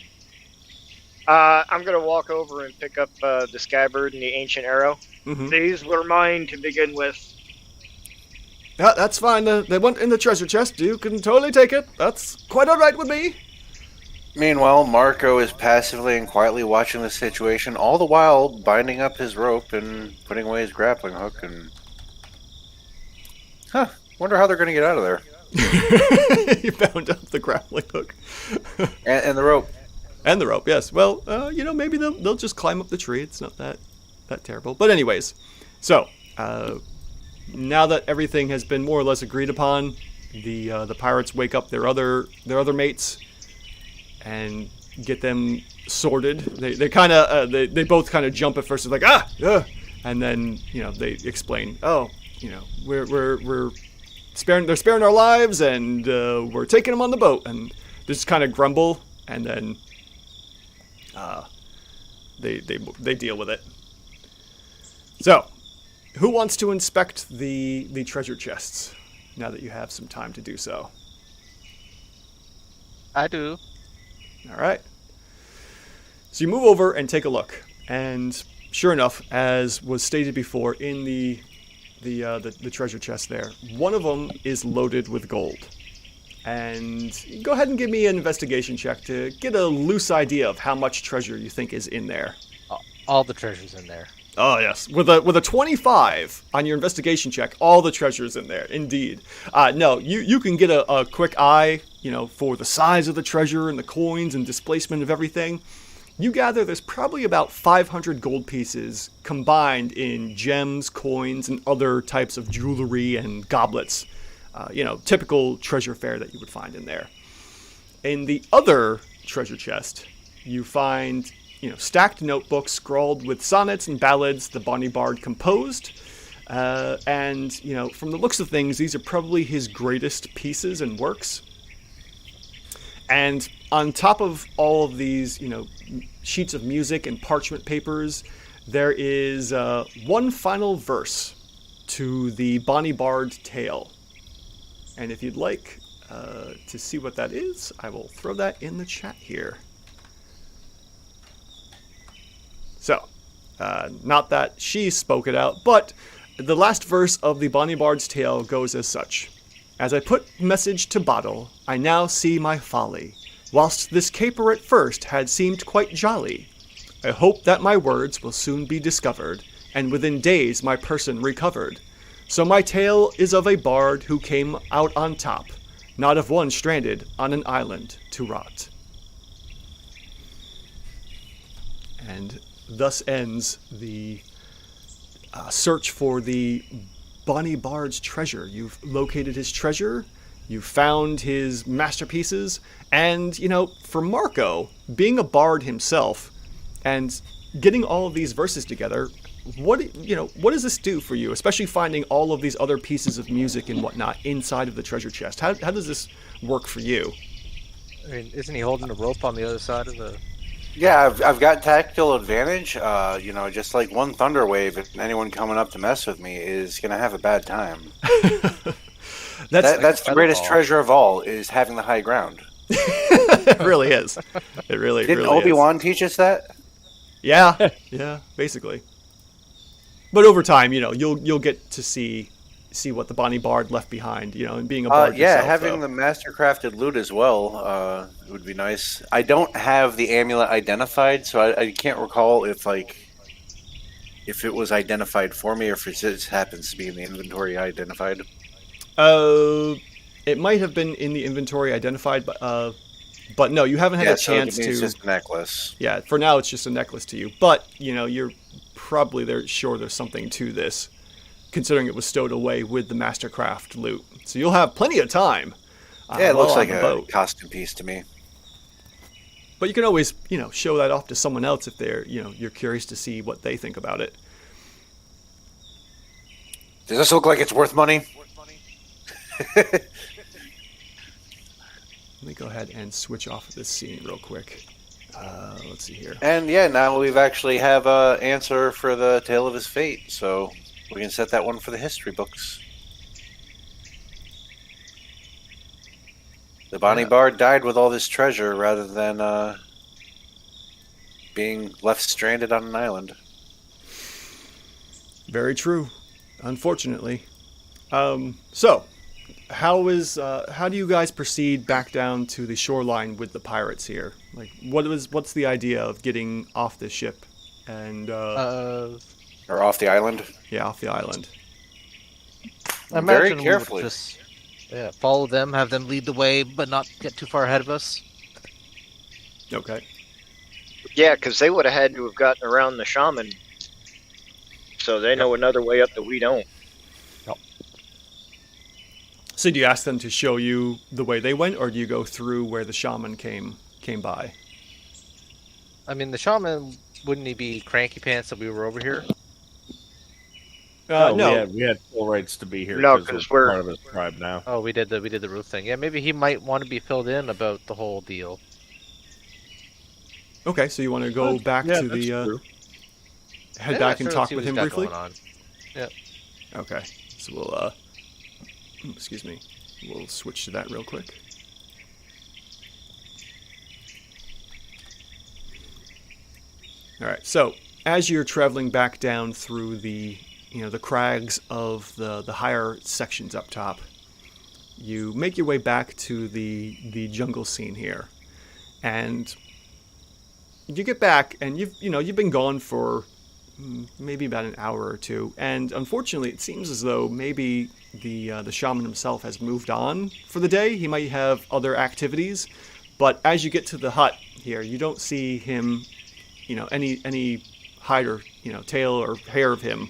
I'm gonna walk over and pick up the scabbard and the ancient arrow. Mm-hmm. These were mine to begin with. Yeah, that's fine. They went in the treasure chest. You can totally take it. That's quite all right with me. Meanwhile, Marco is passively and quietly watching the situation, all the while binding up his rope and putting away his grappling hook. And wonder how they're going to get out of there. You bound up the grappling hook. And the rope. And the rope, yes. Well, maybe they'll just climb up the tree. It's not that terrible. But anyways, so now that everything has been more or less agreed upon, the pirates wake up their other mates and get them sorted. They kind of they both kind of jump at first. They're like and then they explain. We're sparing. They're sparing our lives, and we're taking them on the boat. And they just kind of grumble, and then they deal with it. So, who wants to inspect the treasure chests now that you have some time to do so? I do. All right. So you move over and take a look, and sure enough, as was stated before in the treasure chest there, one of them is loaded with gold. And go ahead and give me an investigation check to get a loose idea of how much treasure you think is in there. All the treasure's in there. Oh yes, with a 25 on your investigation check, all the treasure's in there. Indeed. No, you can get a quick eye, for the size of the treasure and the coins and displacement of everything. You gather there's probably about 500 gold pieces combined in gems, coins, and other types of jewelry and goblets. Typical treasure fare that you would find in there. In the other treasure chest, you find, stacked notebooks scrawled with sonnets and ballads the Bonny Bard composed. And from the looks of things, these are probably his greatest pieces and works. And on top of all of these, sheets of music and parchment papers, there is one final verse to the Bonny Bard tale. And if you'd like to see what that is, I will throw that in the chat here. So, not that she spoke it out, but the last verse of the Bonny Bard's tale goes as such. As I put message to bottle, I now see my folly. Whilst this caper at first had seemed quite jolly, I hope that my words will soon be discovered, and within days my person recovered. So my tale is of a bard who came out on top, not of one stranded on an island to rot. And thus ends the search for the Bonny Bard's treasure. You've located his treasure, you've found his masterpieces, and, for Marco, being a bard himself, and getting all of these verses together, what does this do for you, especially finding all of these other pieces of music and whatnot inside of the treasure chest? How does this work for you? I mean, isn't he holding a rope on the other side of the... Yeah, I've got tactical advantage. Just like one thunder wave, and anyone coming up to mess with me is going to have a bad time. That's the greatest treasure of all, is having the high ground. It really is. It really Didn't really Obi-Wan teach us that? Yeah, basically. But over time, you'll get to see what the Bonny Bard left behind, and being a bard yourself, having the mastercrafted loot as well would be nice. I don't have the amulet identified, so I can't recall if it was identified for me or if it just happens to be in the inventory identified. It might have been in the inventory identified, but no, you haven't had a chance to. It's just a necklace. Yeah, for now it's just a necklace to you. But you're probably sure there's something to this, considering it was stowed away with the Mastercraft loot. So you'll have plenty of time. It looks like a costume piece to me. But you can always, show that off to someone else if they're, you're curious to see what they think about it. Does this look like it's worth money? Let me go ahead and switch off of this scene real quick. Let's see here. And now we've actually have an answer for the tale of his fate, so we can set that one for the history books. The Bonny Bard died with all this treasure rather than being left stranded on an island. Very true, unfortunately. So, how do you guys proceed back down to the shoreline with the pirates here? Like, what's the idea of getting off this ship and or off the island? Yeah, off the island. I Very imagine carefully. we would just follow them, have them lead the way, but not get too far ahead of us. Okay. Yeah, because they would have had to have gotten around the shaman, so they know another way up that we don't. So do you ask them to show you the way they went, or do you go through where the shaman came by? I mean, the shaman, wouldn't he be cranky pants that we were over here? No. We had full rights to be here. No, 'cause we're part of his tribe now. Oh, we did the roof thing. Yeah, maybe he might want to be filled in about the whole deal. Okay, so you want to go back yeah, to that's the true. head Yeah, back and sure, let's talk see with what him he's got briefly. going on. Yep. Okay, so we'll excuse me, we'll switch to that real quick. All right, so as you're traveling back down through the the crags of the higher sections up top, you make your way back to the jungle scene here, and you get back, and you've been gone for maybe about an hour or two, and unfortunately, it seems as though maybe the shaman himself has moved on for the day. He might have other activities, but as you get to the hut here, you don't see him, any hide or tail or hair of him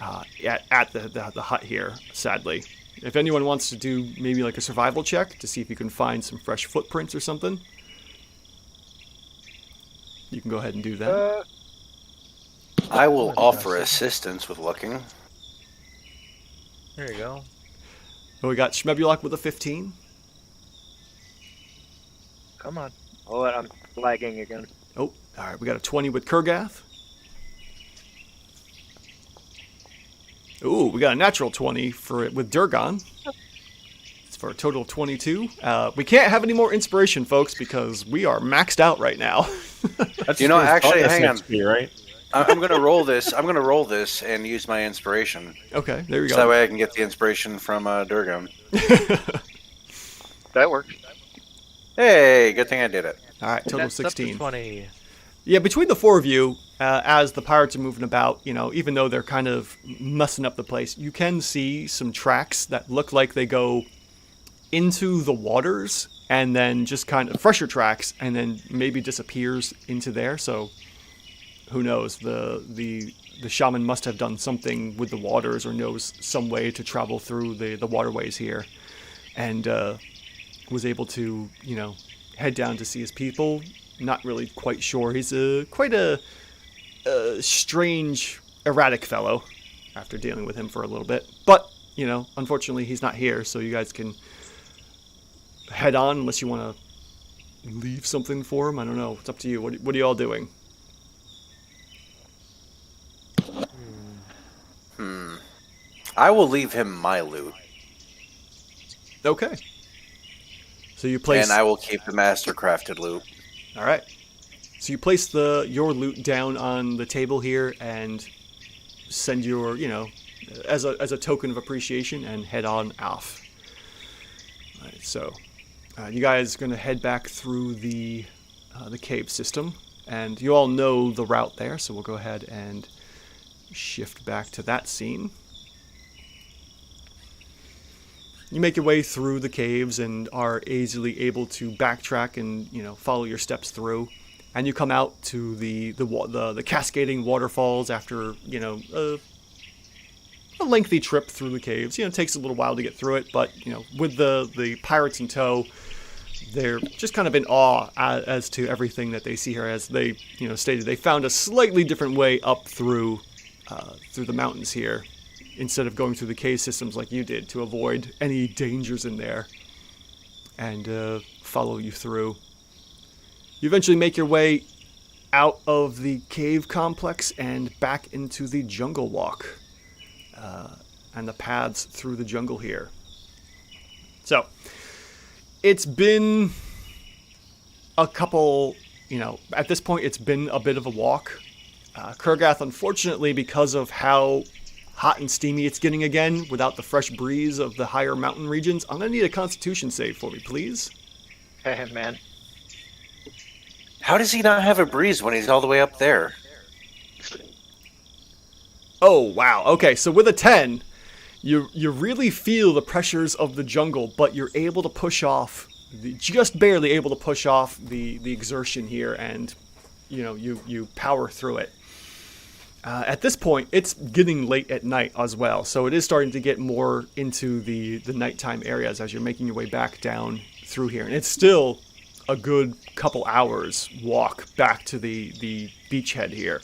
at the hut here. Sadly, if anyone wants to do maybe like a survival check to see if you can find some fresh footprints or something, you can go ahead and do that. I will offer assistance with looking. There you go. And we got Schmebulok with a 15. Come on. Oh, I'm lagging again. Oh, all right. We got a 20 with Kurgath. Ooh, we got a natural 20 with Durgon. It's for a total of 22. We can't have any more inspiration, folks, because we are maxed out right now. That's actually, hang on. XP, right? I'm going to roll this. I'm going to roll this and use my inspiration. Okay, there you So go. that way I can get the inspiration from Durgon. That works. Hey, good thing I did it. All right, total That's up to 16. 20. Yeah, between the four of you, as the pirates are moving about, even though they're kind of messing up the place, you can see some tracks that look like they go into the waters and then just kind of fresher tracks and then maybe disappears into there. So who knows? The shaman must have done something with the waters or knows some way to travel through the waterways here, and was able to head down to see his people. Not really quite sure. He's quite a strange, erratic fellow after dealing with him for a little bit. But, unfortunately he's not here, so you guys can head on unless you want to leave something for him. I don't know. It's up to you. What are you all doing? I will leave him my loot, Okay. So you place... and I will keep the master crafted loot. All right. So you place your loot down on the table here and send your, as a token of appreciation, and head on off. All right, so you guys are going to head back through the cave system, and you all know the route there, so we'll go ahead and shift back to that scene. You make your way through the caves and are easily able to backtrack and follow your steps through, and you come out to the cascading waterfalls after a lengthy trip through the caves. It takes a little while to get through it, but with the pirates in tow, they're just kind of in awe as to everything that they see here. As they stated, they found a slightly different way up through the mountains here, instead of going through the cave systems like you did, to avoid any dangers in there, and follow you through. You eventually make your way out of the cave complex and back into the jungle walk, and the paths through the jungle here. So, it's been a couple, at this point it's been a bit of a walk. Kurgath, unfortunately, because of how hot and steamy it's getting again, without the fresh breeze of the higher mountain regions, I'm going to need a constitution save for me, please. Hey, man. How does he not have a breeze when he's all the way up there? Oh, wow. Okay, so with a 10, you really feel the pressures of the jungle, but you're able to push off, just barely able to push off the exertion here, and you power through it. At this point, it's getting late at night as well, so it is starting to get more into the nighttime areas as you're making your way back down through here. And it's still a good couple hours walk back to the beachhead here.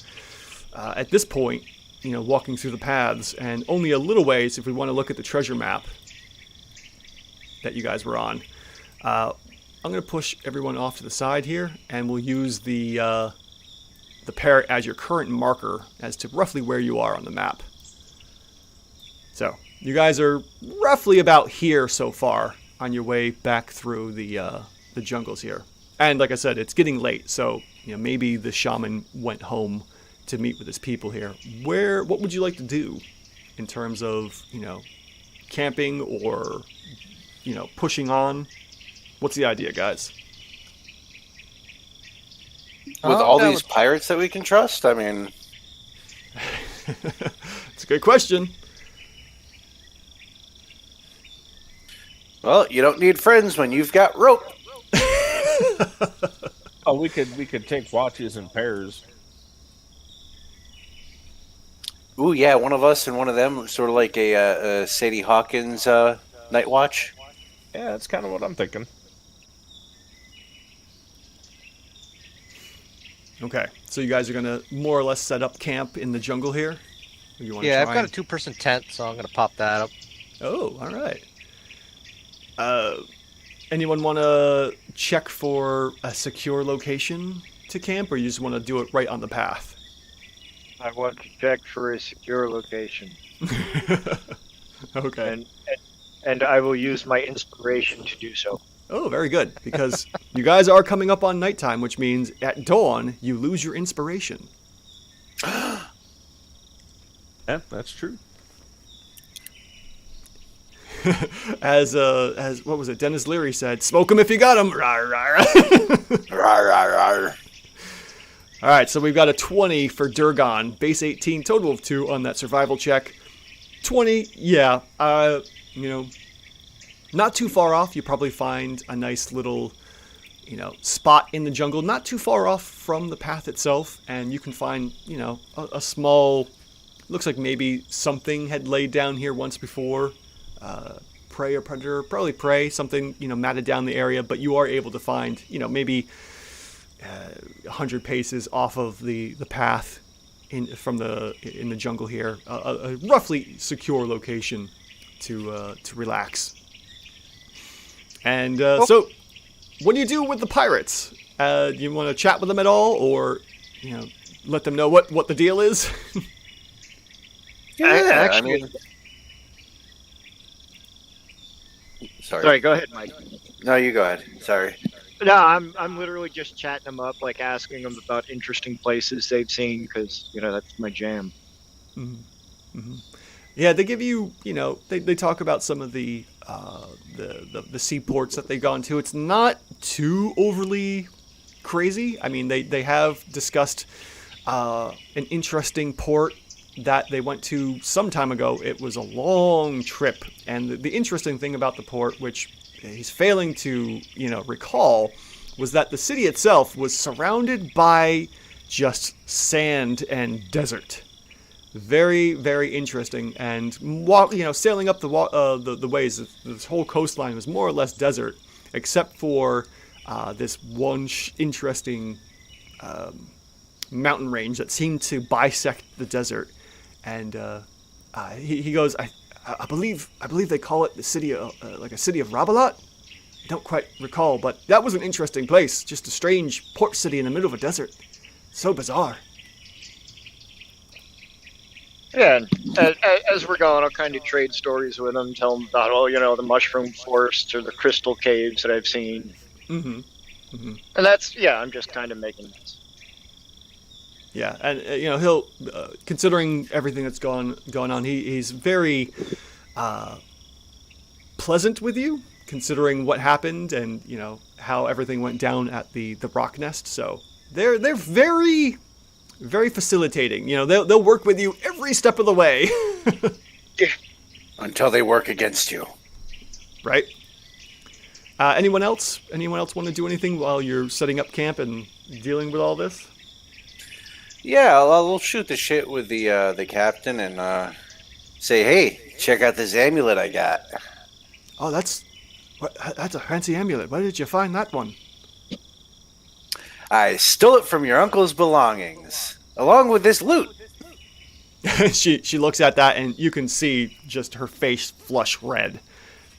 At this point, walking through the paths, and only a little ways, if we want to look at the treasure map that you guys were on, I'm gonna push everyone off to the side here, and we'll use the parrot as your current marker as to roughly where you are on the map. So you guys are roughly about here so far on your way back through the jungles here. And like I said, it's getting late, so maybe the shaman went home to meet with his people here. What would you like to do in terms of camping or pushing on? What's the idea, guys? With all these pirates that we can trust, I mean, it's a good question. Well, you don't need friends when you've got rope. Oh, we could take watches in pairs. Ooh, yeah, one of us and one of them, sort of like a Sadie Hawkins night watch. Yeah, that's kind of what I'm thinking. Okay, so you guys are gonna more or less set up camp in the jungle here? Or you wanna Yeah, try I've got a and- 2-person tent, so I'm gonna pop that up. Oh, all right. Anyone want to check for a secure location to camp, or you just want to do it right on the path? I want to check for a secure location, Okay. and I will use my inspiration to do so. Oh, very good, because you guys are coming up on nighttime, which means at dawn you lose your inspiration. Yeah, that's true. As what was it? Dennis Leary said, "Smoke 'em if you got 'em." Rawr, rawr. Rawr, rawr, rawr. All right, so we've got a 20 for Durgon, base 18, total of 2 on that survival check. 20, yeah, not too far off. You probably find a nice little, spot in the jungle, not too far off from the path itself, and you can find, a small, looks like maybe something had laid down here once before. Prey or predator, probably prey, something, matted down the area, but you are able to find, maybe 100 paces off of the path in the jungle here, a roughly secure location to relax. And so, what do you do with the pirates? Do you want to chat with them at all, or let them know what the deal is? Yeah, Actually, I mean, sorry, go ahead, Mike. No, you go ahead. Sorry. No, I'm literally just chatting them up, like asking them about interesting places they've seen, because that's my jam. Mm-hmm. Mm-hmm. Yeah, they give you, they talk about some of the seaports that they've gone to. It's not too overly crazy. I mean, they have discussed an interesting port that they went to some time ago. It was a long trip, and the interesting thing about the port, which he's failing to, recall, was that the city itself was surrounded by just sand and desert. Very, very interesting. And sailing up the ways, this whole coastline was more or less desert, except for this one interesting mountain range that seemed to bisect the desert. And he goes, I believe they call it the city of like a city of Rabalat. I don't quite recall, but that was an interesting place. Just a strange port city in the middle of a desert. So bizarre. Yeah, and as we're going, I'll kind of trade stories with them, tell them about, the mushroom forests or the crystal caves that I've seen. Mm-hmm. Mm-hmm. And that's, I'm just kind of making this. Yeah, and he'll, considering everything that's gone on, he's very pleasant with you, considering what happened and how everything went down at the rock nest. So they're very, very facilitating. They'll work with you every step of the way. Until they work against you. Right. Anyone else? Anyone else want to do anything while you're setting up camp and dealing with all this? Yeah, I'll shoot the shit with the captain and say, hey, check out this amulet I got. Oh, that's a fancy amulet. Where did you find that one? I stole it from your uncle's belongings, along with this loot. She looks at that, and you can see just her face flush red.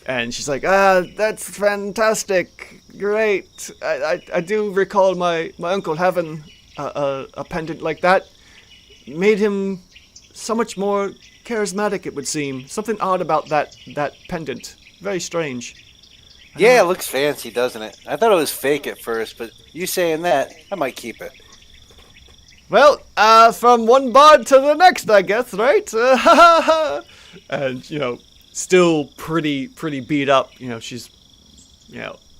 And she's like, that's fantastic. Great. I do recall my uncle having a pendant like that. Made him so much more charismatic, it would seem. Something odd about that pendant. Very strange. Yeah, it looks fancy, doesn't it? I thought it was fake at first, but you saying that, I might keep it. Well, from one bard to the next, I guess, right? And, still pretty beat up. She's,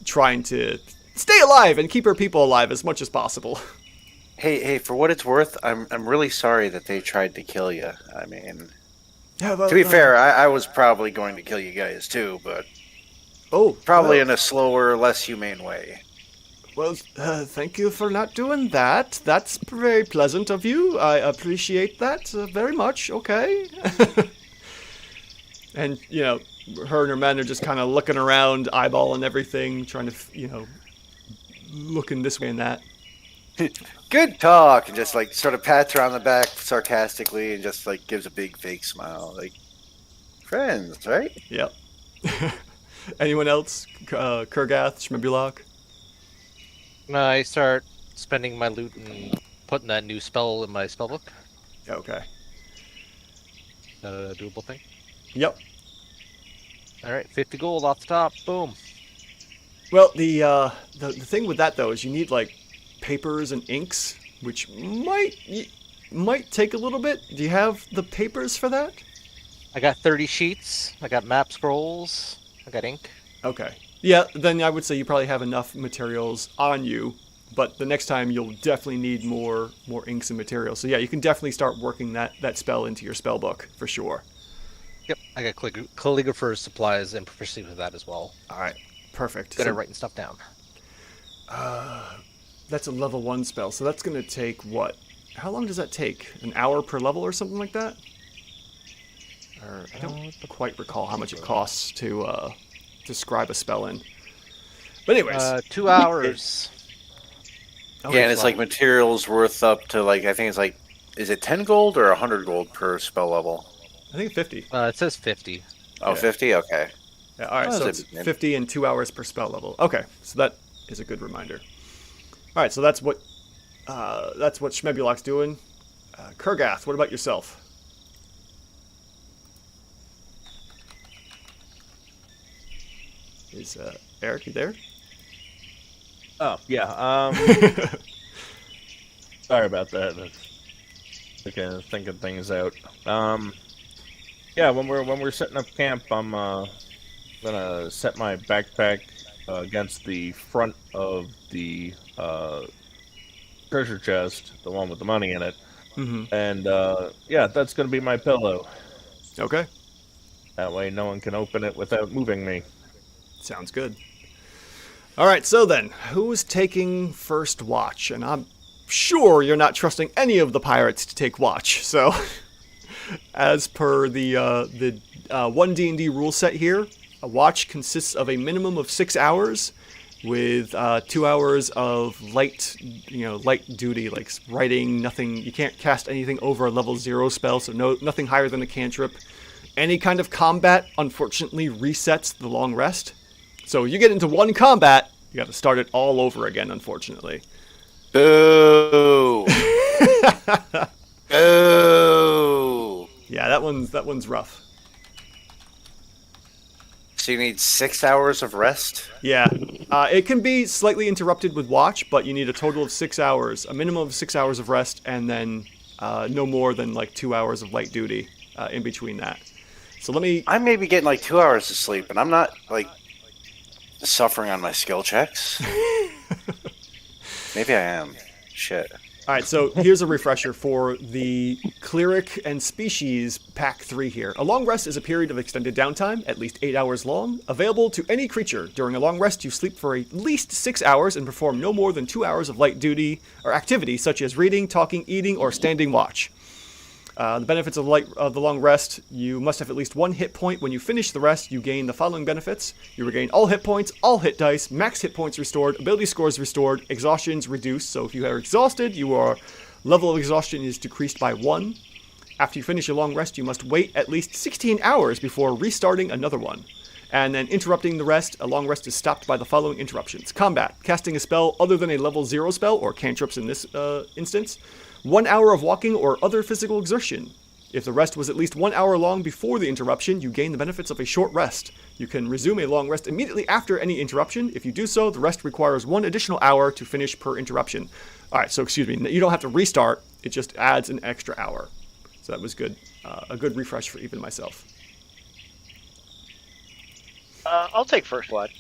trying to stay alive and keep her people alive as much as possible. Hey, for what it's worth, I'm really sorry that they tried to kill you. I mean, Yeah, well, to be fair, I was probably going to kill you guys too, but probably in a slower, less humane way. Well, thank you for not doing that. That's very pleasant of you. I appreciate that very much. Okay. And, her and her men are just kind of looking around, eyeballing everything, trying to, looking this way and that. Good talk, and just like sort of pats her on the back sarcastically, and just like gives a big fake smile, like friends, right? Yep. Anyone else? Kurgath, Shmibulok? I start spending my loot and putting that new spell in my spellbook. Okay. A doable thing. Yep. All right, 50 gold off the top. Boom. Well, the thing with that though is you need like papers and inks, which might take a little bit. Do you have the papers for that? I got 30 sheets. I got map scrolls. I got ink. Okay. Yeah, then I would say you probably have enough materials on you, but the next time you'll definitely need more inks and materials. So yeah, you can definitely start working that spell into your spell book for sure. Yep, I got calligrapher's supplies and proficiency with that as well. All right, perfect. Good at writing stuff down. That's a level 1 spell, so that's going to take what? How long does that take? An hour per level or something like that? Or I don't quite recall how much it costs to scribe a spell in. But anyways. 2 hours. Yeah, and it's like materials worth up to like, I think it's like, is it 10 gold or 100 gold per spell level? I think 50. It says 50. Oh, Yeah. 50? Okay. Yeah, all right, so it's 50 and 2 hours per spell level. Okay, so that is a good reminder. All right, so that's what Shmebulok's doing. Kurgath, what about yourself? Is Eric, you there? Oh, yeah. Sorry about that. Okay, thinking things out. Yeah, when we're setting up camp, I'm gonna set my backpack against the front of the treasure chest, the one with the money in it, and yeah, that's gonna be my pillow. Okay. That way, no one can open it without moving me. Sounds good. All right, so then, who's taking first watch? And I'm sure you're not trusting any of the pirates to take watch. So, as per the One D&D rule set here, a watch consists of a minimum of 6 hours, with 2 hours of light duty, like writing. Nothing. You can't cast anything over a level 0 spell, so nothing higher than a cantrip. Any kind of combat, unfortunately, resets the long rest. So you get into one combat, you got to start it all over again, unfortunately. Boo! Boo! Yeah, that one's rough. So you need 6 hours of rest? Yeah, it can be slightly interrupted with watch, but you need a total of 6 hours, a minimum of 6 hours of rest, and then no more than like 2 hours of light duty in between that. So I may be getting like 2 hours of sleep, and I'm not like suffering on my skill checks. Maybe I am. Shit. All right, so here's a refresher for the Cleric and Species Pack 3 here. A long rest is a period of extended downtime, at least 8 hours long, available to any creature. During a long rest, you sleep for at least 6 hours and perform no more than 2 hours of light duty or activity, such as reading, talking, eating, or standing watch. The benefits of the long rest: you must have at least 1 hit point. When you finish the rest, you gain the following benefits: you regain all hit points, all hit dice, max hit points restored, ability scores restored, exhaustion's reduced. So if you are exhausted, your level of exhaustion is decreased by 1. After you finish your long rest, you must wait at least 16 hours before restarting another one. And then interrupting the rest, a long rest is stopped by the following interruptions. Combat, casting a spell other than a level 0 spell, or cantrips in this instance. 1 hour of walking or other physical exertion. If the rest was at least 1 hour long before the interruption, you gain the benefits of a short rest. You can resume a long rest immediately after any interruption. If you do so, the rest requires 1 additional hour to finish per interruption. Alright, so excuse me, you don't have to restart, it just adds an extra hour. So that was good. A good refresh for even myself. I'll take first watch.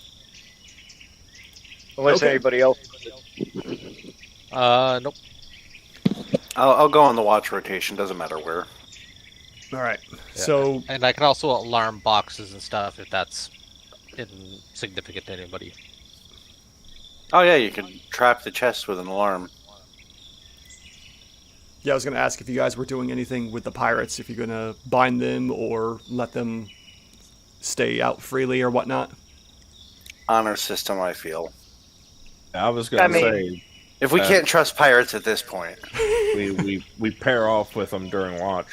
Unless Okay. anybody else. Nope. I'll go on the watch rotation. Doesn't matter where. Alright, so And I can also alarm boxes and stuff if that's insignificant to anybody. Oh yeah, you can trap the chest with an alarm. yeah, I was going to ask if you guys were doing anything with the pirates, if you're going to bind them or let them stay out freely or whatnot. Honor system, I feel. I was gonna say If we can't trust pirates at this point. we pair off with them during watch.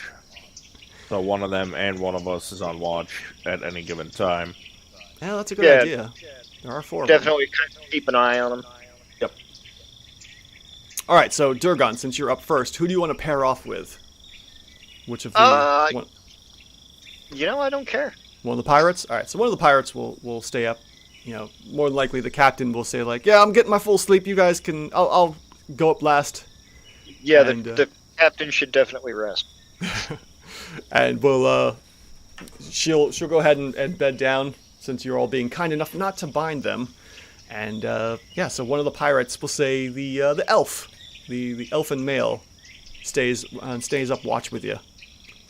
So one of them and one of us is on watch at any given time. Yeah, that's a good Yeah. idea. There are 4 of them. Definitely keep an eye on them. Alright, so Durgan, since you're up first, who do you want to pair off with? Which of the... one I don't care. of the pirates? Alright, so one of the pirates will stay up. You know, more than likely the captain will say like, yeah, I'm getting my full sleep, you guys can... I'll go up last. Yeah, And, the captain should definitely rest. And we'll, she'll go ahead and bed down, since you're all being kind enough not to bind them. And, yeah, so one of the pirates will say the elf, the elfin male, stays up watch with you.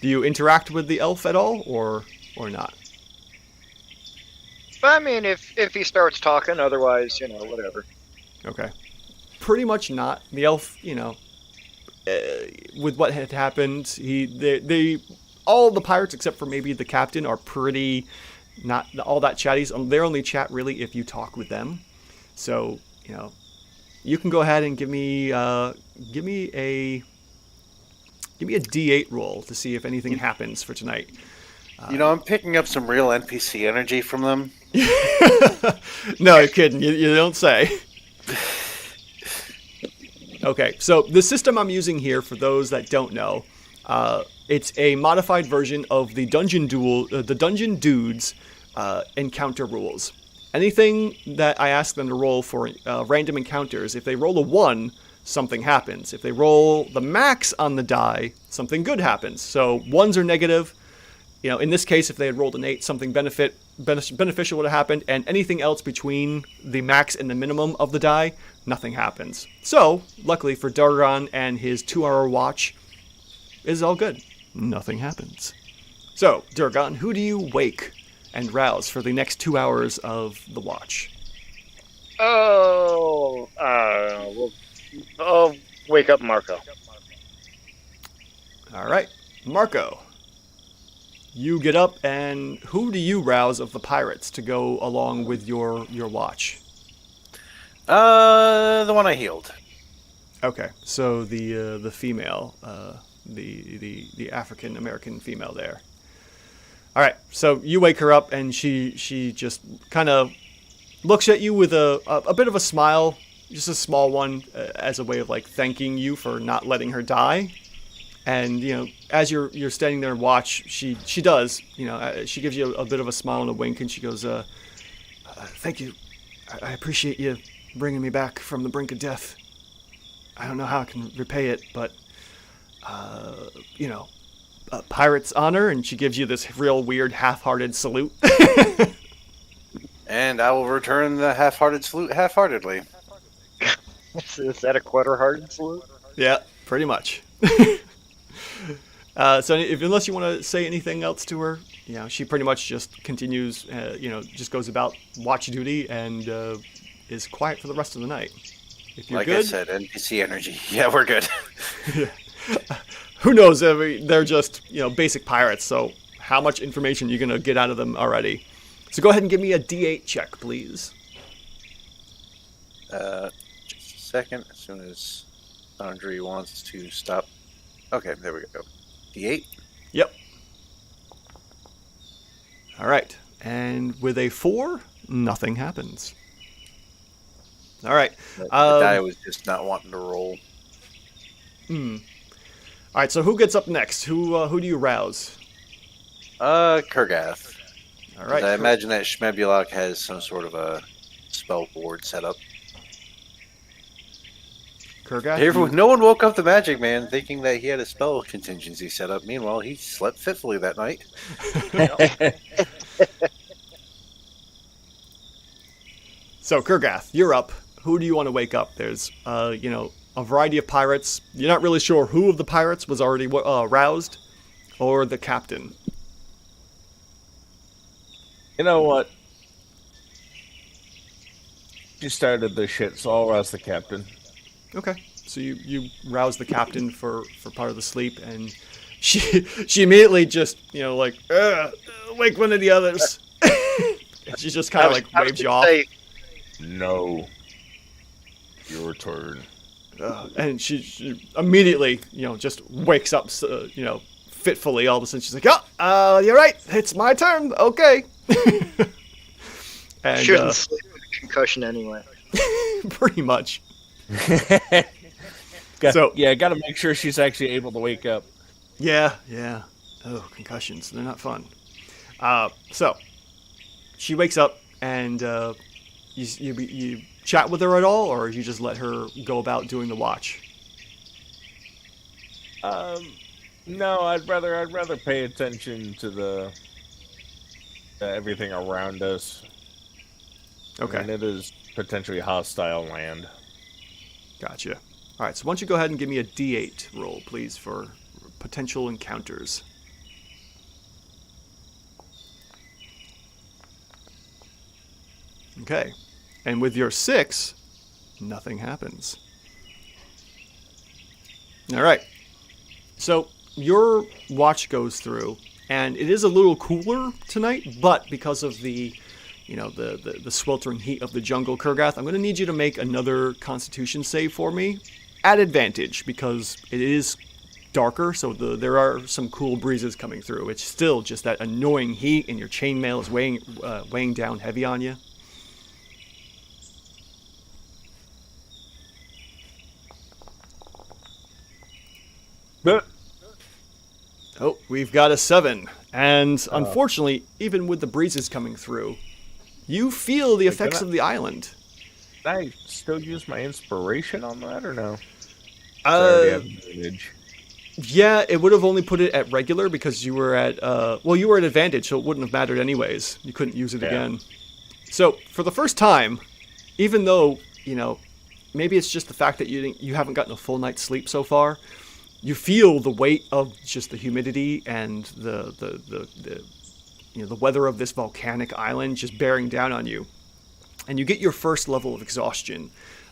Do you interact with the elf at all, or not? I mean, if he starts talking, otherwise, whatever. Okay. Pretty much not. The elf, with what had happened, they all the pirates except for maybe the captain are pretty not all that chatty. They only chat really if you talk with them. So, you can go ahead and give me a D8 roll to see if anything happens for tonight. I'm picking up some real NPC energy from them. No, you're kidding. You don't say. Okay, so the system I'm using here, for those that don't know, it's a modified version of the Dungeon Dudes encounter rules. Anything that I ask them to roll for random encounters, if they roll a 1, something happens. If they roll the max on the die, something good happens. So 1s are negative. In this case, if they had rolled an 8, something beneficial would have happened, and anything else between the max and the minimum of the die, nothing happens. So, luckily for Dargon and his 2-hour watch, is all good. Nothing happens. So, Dargon, who do you wake and rouse for the next 2 hours of the watch? Oh, I'll wake up Marco. All right, Marco. You get up, and who do you rouse of the pirates to go along with your watch? The one I healed. Okay, so the female, the African American female there. All right, so you wake her up, and she just kind of looks at you with a bit of a smile, just a small one, as a way of like thanking you for not letting her die. And as you're standing there and watch, she does, she gives you a bit of a smile and a wink, and she goes, "Thank you, I appreciate you bringing me back from the brink of death. I don't know how I can repay it, but pirate's honor." And she gives you this real weird half-hearted salute. And I will return the half-hearted salute half-heartedly. Is that a quarter-hearted salute? Yeah, pretty much. So unless you want to say anything else to her, she pretty much just continues, just goes about watch duty and is quiet for the rest of the night. If you're Like good, I said, NPC energy. Yeah, we're good. who knows? I mean, they're just, basic pirates, so how much information you're going to get out of them already. So go ahead and give me a D8 check, please. Just a second, as soon as Foundry wants to stop. Okay, there we go. D8? Yep. All right. And with a 4, nothing happens. All right. The die was just not wanting to roll. All right, so who gets up next? Who do you rouse? Kurgath. All right. I imagine that Shmebulok has some sort of a spell board set up. Kurgath? No one woke up the Magic Man thinking that he had a spell contingency set up. Meanwhile, he slept fitfully that night. So, Kurgath, you're up. Who do you want to wake up? There's, a variety of pirates. You're not really sure who of the pirates was already roused, or the captain. You know what? She started this shit, so I'll rouse the captain. Okay. So you rouse the captain for part of the sleep, and she immediately just, wake one of the others. She just kind of waves you off. No. Your turn. And she immediately, just wakes up, fitfully. All of a sudden, she's like, you're right. It's my turn. Okay. And, shouldn't sleep with a concussion anyway. Pretty much. Got to make sure she's actually able to wake up. Yeah. Oh, concussions. They're not fun. So, she wakes up, and you chat with her at all, or you just let her go about doing the watch? No, I'd rather pay attention to the everything around us. Okay. And it is potentially hostile land. Gotcha. All right, so why don't you go ahead and give me a D8 roll, please, for potential encounters. Okay. And with your 6, nothing happens. All right. So your watch goes through, and it is a little cooler tonight, but because of the sweltering heat of the jungle, Kurgath, I'm going to need you to make another Constitution save for me at advantage, because it is darker, so there are some cool breezes coming through. It's still just that annoying heat, and your chainmail is weighing down heavy on you. Oh, we've got a 7. And unfortunately, even with the breezes coming through, you feel the effects of the island. Did I still use my inspiration on that, or no? Yeah, it would have only put it at regular because you were at you were at advantage, so it wouldn't have mattered anyways. You couldn't use it again. So for the first time, even though maybe it's just the fact that you haven't gotten a full night's sleep so far, you feel the weight of just the humidity and the weather of this volcanic island just bearing down on you, and you get your first level of exhaustion,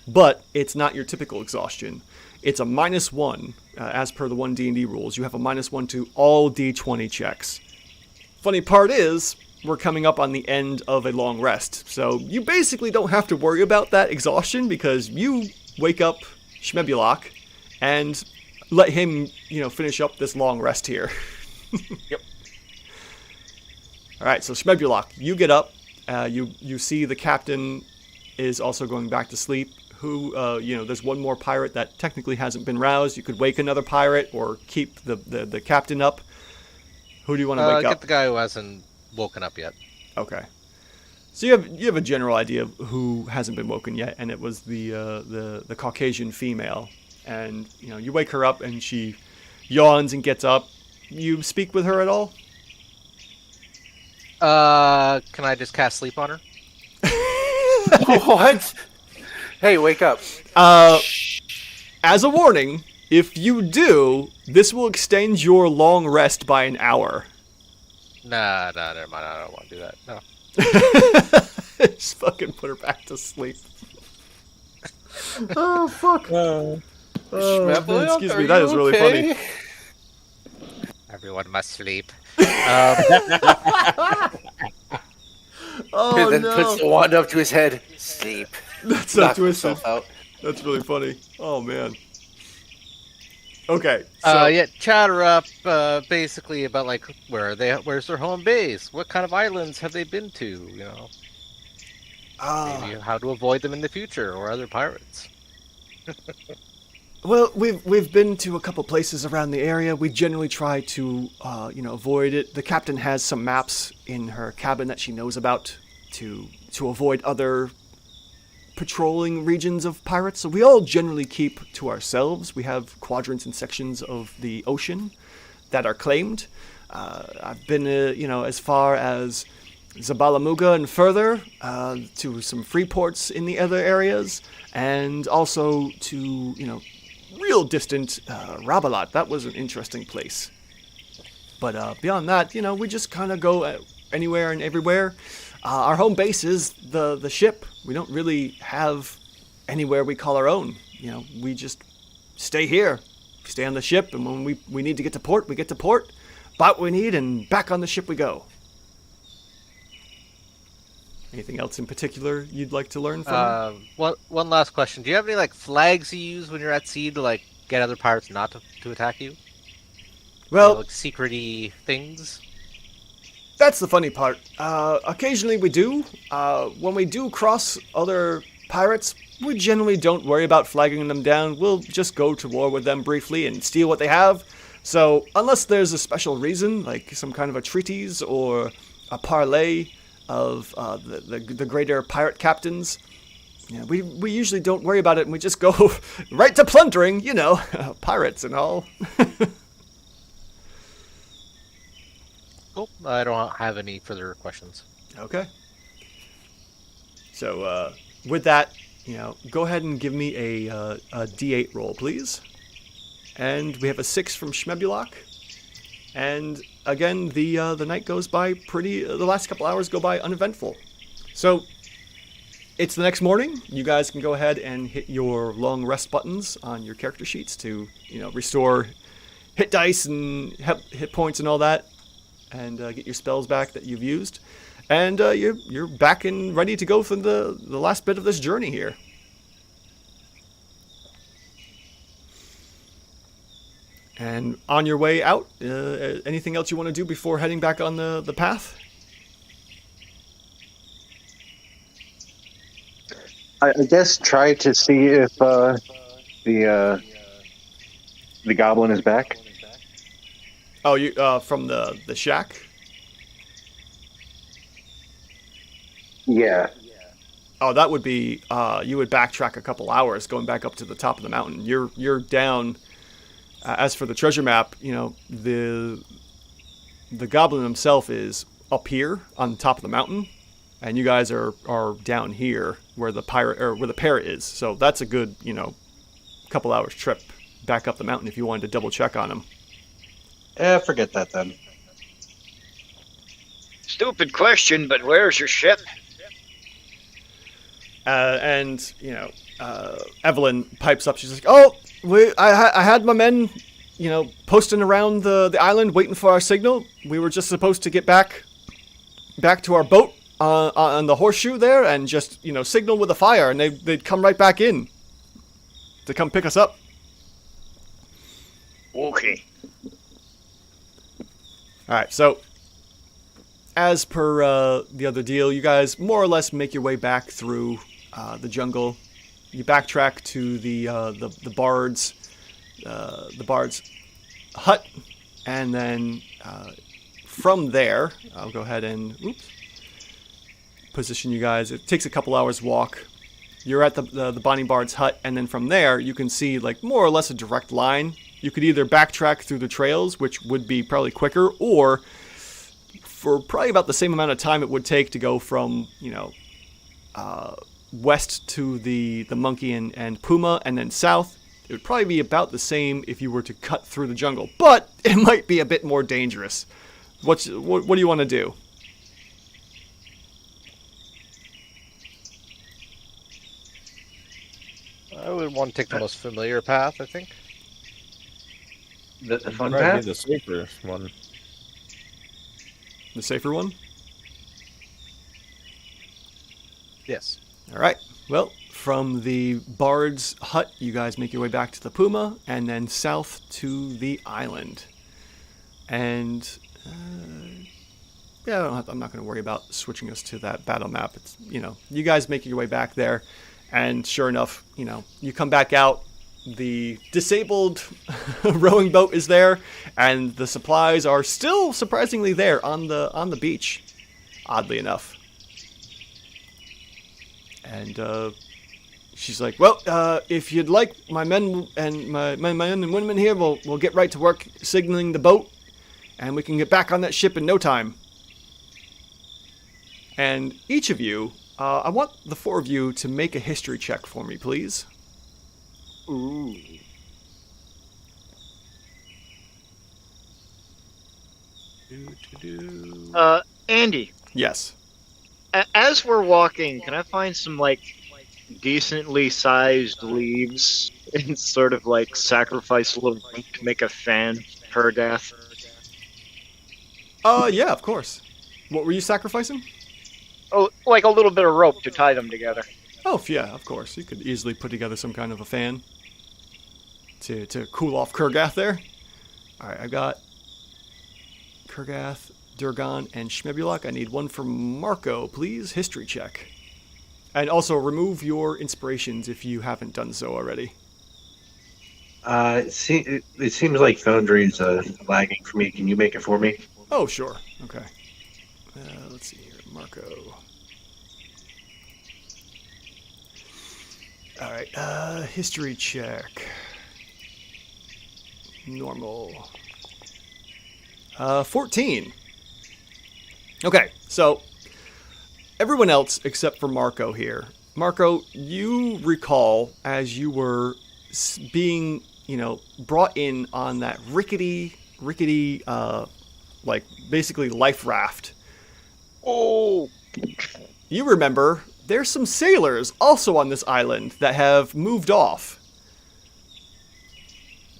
but it's not your typical exhaustion. It's a -1, as per the One D&D rules. You have a -1 to all D20 checks. Funny part is, we're coming up on the end of a long rest, so you basically don't have to worry about that exhaustion because you wake up Shmebulok and let him, finish up this long rest here. Yep. All right, so Shmebulok, you get up. You see the captain is also going back to sleep. There's one more pirate that technically hasn't been roused. You could wake another pirate or keep the captain up. Who do you want to wake up? Get the guy who hasn't woken up yet. Okay. So you have a general idea of who hasn't been woken yet, and it was the Caucasian female. And you wake her up, and she yawns and gets up. You speak with her at all? Can I just cast sleep on her? What? Hey, wake up. As a warning, if you do, this will extend your long rest by an hour. Nah, never mind. I don't want to do that. No. Just fucking put her back to sleep. Oh, fuck. Excuse me, that is really funny. Everyone must sleep. Oh, then no. puts the wand up to his head. Sleep. That's not Knocks twisted. himself out. That's really funny. Oh, man. Okay. So Yeah, chatter up basically about like where are they? Where's their home base? What kind of islands have they been to? You know, maybe how to avoid them in the future or other pirates. well, we've been to a couple places around the area. We generally try to avoid it. The captain has some maps in her cabin that she knows about to avoid other patrolling regions of pirates. So we all generally keep to ourselves. We have quadrants and sections of the ocean that are claimed. I've been, as far as Zabalamuga and further, to some free ports in the other areas, and also to, real distant Rabalat. That was an interesting place. But beyond that, we just kind of go anywhere and everywhere. Our home base is the ship. We don't really have anywhere we call our own. We just stay here. We stay on the ship, and when we need to get to port, we get to port. Buy what we need, and back on the ship we go. Anything else in particular you'd like to learn from? One last question. Do you have any like flags you use when you're at sea to like get other pirates not to attack you? Well, like secret-y things? That's the funny part. Occasionally we do. When we do cross other pirates, we generally don't worry about flagging them down. We'll just go to war with them briefly and steal what they have. So unless there's a special reason, like some kind of a treaties or a parlay of the greater pirate captains, we usually don't worry about it, and we just go right to plundering, pirates and all. Cool. I don't have any further questions. Okay. So with that, go ahead and give me a D8 roll, please. And we have a 6 from Schmebulok. And again, the night goes by the last couple hours go by uneventful. So it's the next morning. You guys can go ahead and hit your long rest buttons on your character sheets to restore hit dice and hit points and all that, and get your spells back that you've used. And you're back and ready to go for the last bit of this journey here. And on your way out, anything else you want to do before heading back on the path? I guess try to see if the goblin is back. Oh, you from the shack? Yeah. Oh, that would be you would backtrack a couple hours going back up to the top of the mountain. You're down. As for the treasure map, the goblin himself is up here on the top of the mountain, and you guys are down here where the parrot is. So that's a good couple hours trip back up the mountain if you wanted to double check on him. Forget that then. Stupid question, but where's your ship? And Evelyn pipes up. She's like, "Oh, I had my men, posting around the island, waiting for our signal. We were just supposed to get back to our boat on the horseshoe there, and just signal with a fire, and they'd come right back in to come pick us up." Okay. All right, so as per the other deal, you guys more or less make your way back through the jungle. You backtrack to the bard's hut, and then from there, I'll go ahead and position you guys. It takes a couple hours walk. You're at the Bonny Bard's hut, and then from there you can see like more or less a direct line. You could either backtrack through the trails, which would be probably quicker, or for probably about the same amount of time it would take to go from west to the monkey and puma, and then south. It would probably be about the same if you were to cut through the jungle, but it might be a bit more dangerous. What do you want to do? I would want to take the most familiar path, I think. The fun Probably path? the safer one. The safer one? Yes. All right. Well, from the Bard's hut, you guys make your way back to the Puma, and then south to the island. And yeah, I'm not going to worry about switching us to that battle map. It's, you guys make your way back there, and sure enough, you come back out. The disabled rowing boat is there, and the supplies are still surprisingly there on the beach, oddly enough. And she's like, "Well, if you'd like, my men and my men and women here will get right to work signaling the boat, and we can get back on that ship in no time." And each of you, I want the four of you to make a history check for me, please. Ooh. Andy, Yes. as we're walking, can I find some decently sized leaves and sort of sacrifice a little bit to make a fan for death? Yeah, of course. What were you sacrificing? Oh, like a little bit of rope to tie them together. Oh, yeah, of course. You could easily put together some kind of a fan to cool off Kurgath there. All right, I've got Kurgath, Durgan, and Shmebulok. I need one from Marco, please. History check. And also remove your inspirations if you haven't done so already. It seems like Foundry's lagging for me. Can you make it for me? Oh, sure. Okay. Let's see here. Marco. All right. History check. Normal. 14. Okay, so everyone else except for Marco here. Marco, you recall as you were being, brought in on that rickety, basically life raft. Oh! You remember there's some sailors also on this island that have moved off.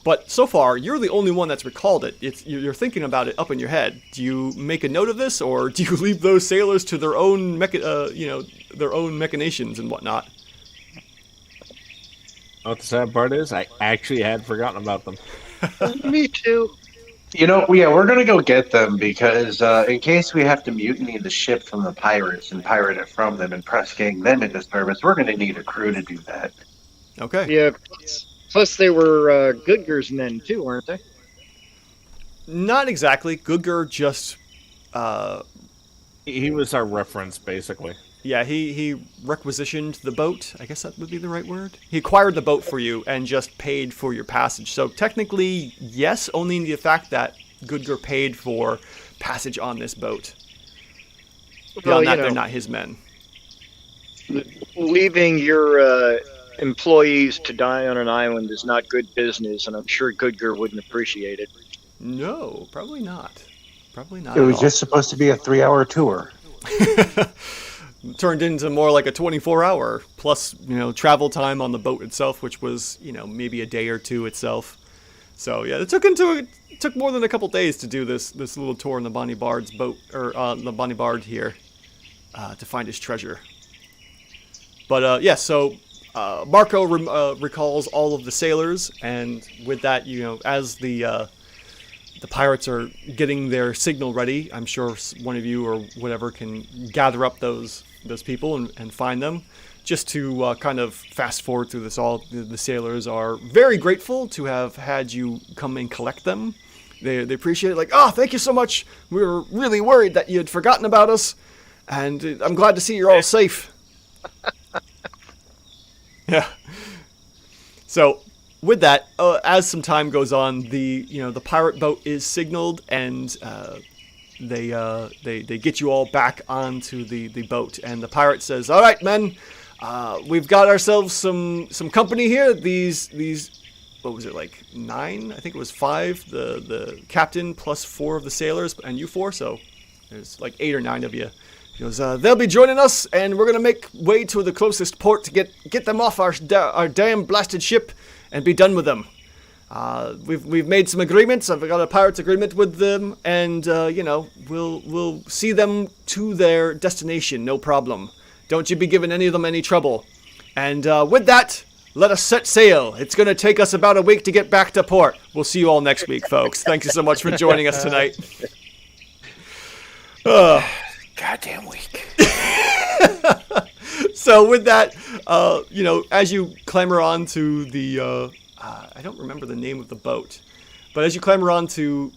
But so far, you're the only one that's recalled it. You're thinking about it up in your head. Do you make a note of this, or do you leave those sailors to their own, their own machinations and whatnot? What the sad part is, I actually had forgotten about them. Me too. We're going to go get them because in case we have to mutiny the ship from the pirates and pirate it from them and press gang them into service, we're going to need a crew to do that. Okay. Yeah. Plus, they were Goodger's men too, weren't they? Not exactly. Goodger just... He was our reference, basically. Yeah, he requisitioned the boat. I guess that would be the right word. He acquired the boat for you and just paid for your passage. So technically, yes, only in the fact that Goodger paid for passage on this boat. Beyond that, they're not his men. Leaving your employees to die on an island is not good business, and I'm sure Goodger wouldn't appreciate it. No, probably not. Probably not. It was just supposed to be a 3-hour tour. Turned into more like a 24-hour plus, travel time on the boat itself, which was, maybe a day or two itself. So yeah, it took more than a couple days to do this little tour on the Bonny Bard's boat, or the Bonny Bard here, to find his treasure. But so Marco recalls all of the sailors, and with that, as the pirates are getting their signal ready, I'm sure one of you or whatever can gather up those people and find them. Just to kind of fast forward through this all, the sailors are very grateful to have had you come and collect them. They appreciate it, thank you so much. We were really worried that you had forgotten about us, and I'm glad to see you're all safe. Yeah. So with that, as some time goes on, the pirate boat is signaled, and they get you all back onto the boat. And the pirate says, "All right, men, we've got ourselves some company here. These what was it, 9? I think it was 5. The captain plus 4 of the sailors, and you 4. So there's 8 or 9 of you." He goes, "They'll be joining us, and we're gonna make way to the closest port to get them off our damn blasted ship and be done with them. We've made some agreements. I've got a pirates agreement with them, and we'll see them to their destination, no problem. Don't you be giving any of them any trouble. And with that, let us set sail. It's going to take us about a week to get back to port. We'll see you all next week, folks. Thank you so much for joining us tonight. Goddamn week. So with that, as you clamber on to the, I don't remember the name of the boat, but as you clamber on to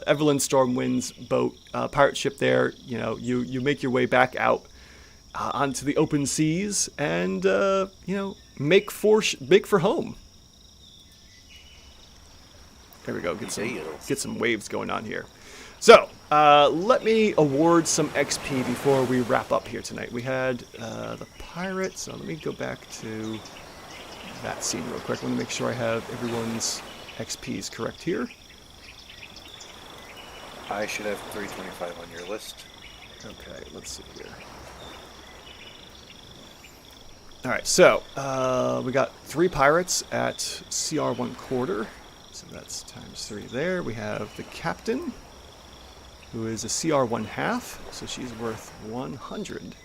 Evelyn Stormwind's boat, pirate ship there, you make your way back out onto the open seas and, make for home. There we go. Get some waves going on here. So, let me award some XP before we wrap up here tonight. We had the pirate, so let me go back to that scene real quick. I want to make sure I have everyone's XPs correct here. I should have 325 on your list. Okay, let's see here. Alright, so, we got 3 pirates at CR1/4, so that's times 3 there. We have the captain, who is a CR1/2, so she's worth 100.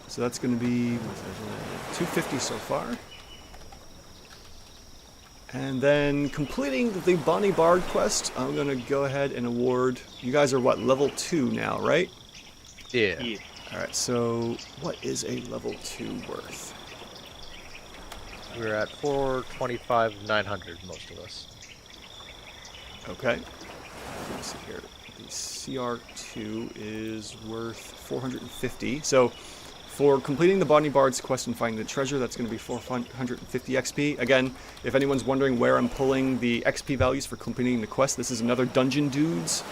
So that's going to be 250 so far. And then completing the Bonny Bard quest, I'm going to go ahead and award... You guys are what, level 2 now, right? Yeah. Alright, so what is a level 2 worth? We're at 425, 900, most of us. Okay. Let's see here. The CR2 is worth 450. So for completing the Bonny Bard's quest and finding the treasure, that's going to be 450 XP. Again, if anyone's wondering where I'm pulling the XP values for completing the quest, this is another Dungeon Dudes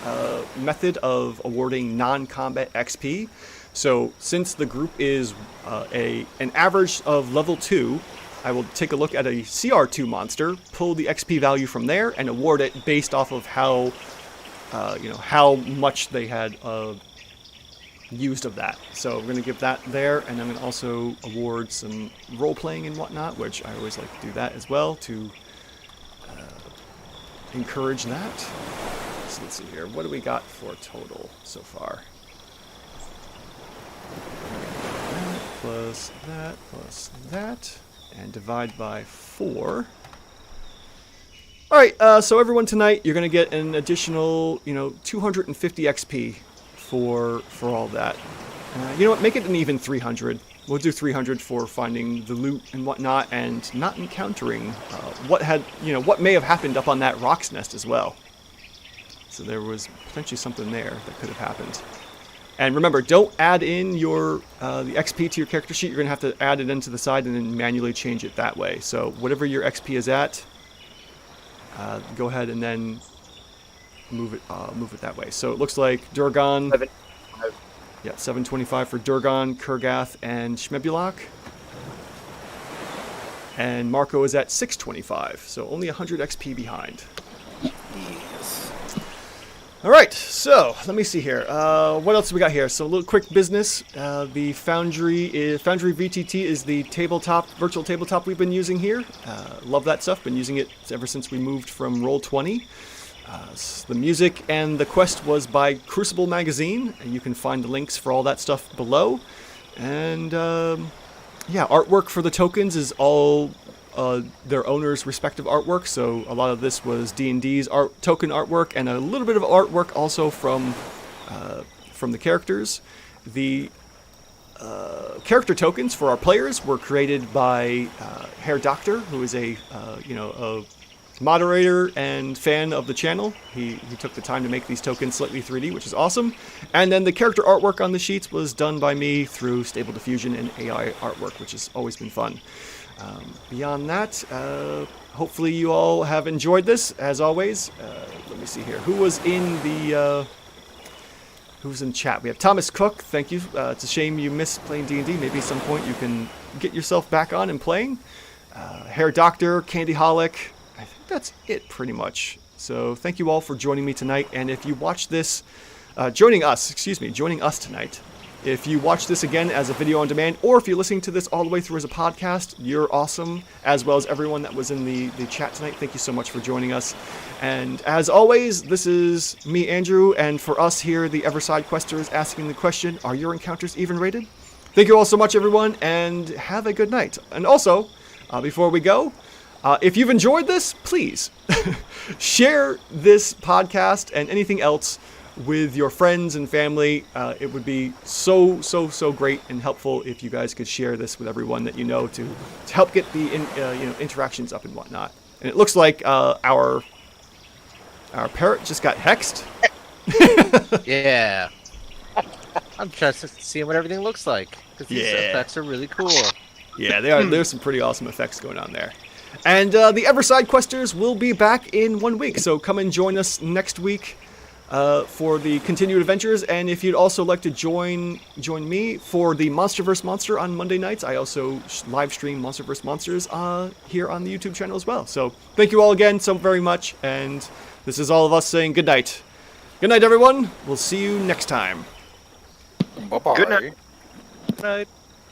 method of awarding non-combat XP. So since the group is an average of level 2, I will take a look at a CR2 monster, pull the XP value from there, and award it based off of how much they had used of that. So we're going to give that there, and I'm going to also award some role-playing and whatnot, which I always like to do that as well to encourage that. So let's see here. What do we got for total so far? Plus that, and divide by 4. All right, so everyone tonight, you're going to get an additional, 250 XP for all that. You know what? Make it an even 300. We'll do 300 for finding the loot and whatnot, and not encountering what may have happened up on that rock's nest as well. So there was potentially something there that could have happened. And remember, don't add in your the XP to your character sheet. You're going to have to add it into the side and then manually change it that way. So whatever your XP is at, go ahead and then move it that way. So it looks like Durgan, 725 for Durgan, Kurgath, and Shmebulok. And Marco is at 625, so only 100 XP behind. Yes. All right, so let me see here. What else do we got here? So a little quick business. The Foundry VTT is the virtual tabletop we've been using here. Love that stuff. Been using it ever since we moved from Roll20. The music and the quest was by Crucible Magazine, and you can find the links for all that stuff below. And artwork for the tokens is all their owners' respective artwork. So a lot of this was D&D's token artwork, and a little bit of artwork also from the characters. The character tokens for our players were created by Herr Doctor, who is a moderator and fan of the channel. He took the time to make these tokens slightly 3D, which is awesome. And then the character artwork on the sheets was done by me through Stable Diffusion and AI artwork, which has always been fun. Beyond that, hopefully you all have enjoyed this, as always. Let me see here. Who's in chat? We have Thomas Cook. Thank you. It's a shame you missed playing D&D. Maybe at some point you can get yourself back on and playing. Hair Doctor, Candyholic. I think that's it pretty much. So thank you all for joining me tonight. And if you watch this, joining us tonight. If you watch this again as a video on demand, or if you're listening to this all the way through as a podcast, you're awesome, as well as everyone that was in the chat tonight. Thank you so much for joining us. And as always, this is me, Andrew, and for us here, the Ever Sidequesters, asking the question, are your encounters even rated? thank you all so much, everyone, and have a good night. And also, before we go, if you've enjoyed this, please share this podcast and anything else with your friends and family. It would be so great and helpful if you guys could share this with everyone that you know to help get the interactions up and whatnot. And it looks like our parrot just got hexed. Yeah. I'm just seeing what everything looks like, because these effects are really cool. Yeah, they are. There's some pretty awesome effects going on there. And the Ever Sidequesters will be back in 1 week, so come and join us next week for the continued adventures. And if you'd also like to join me for the Monster vs. Monster on Monday nights, I also live stream Monster vs. Monsters here on the YouTube channel as well. So thank you all again so very much, and this is all of us saying good night. Good night, everyone. We'll see you next time. Bye-bye. Good night. Good night.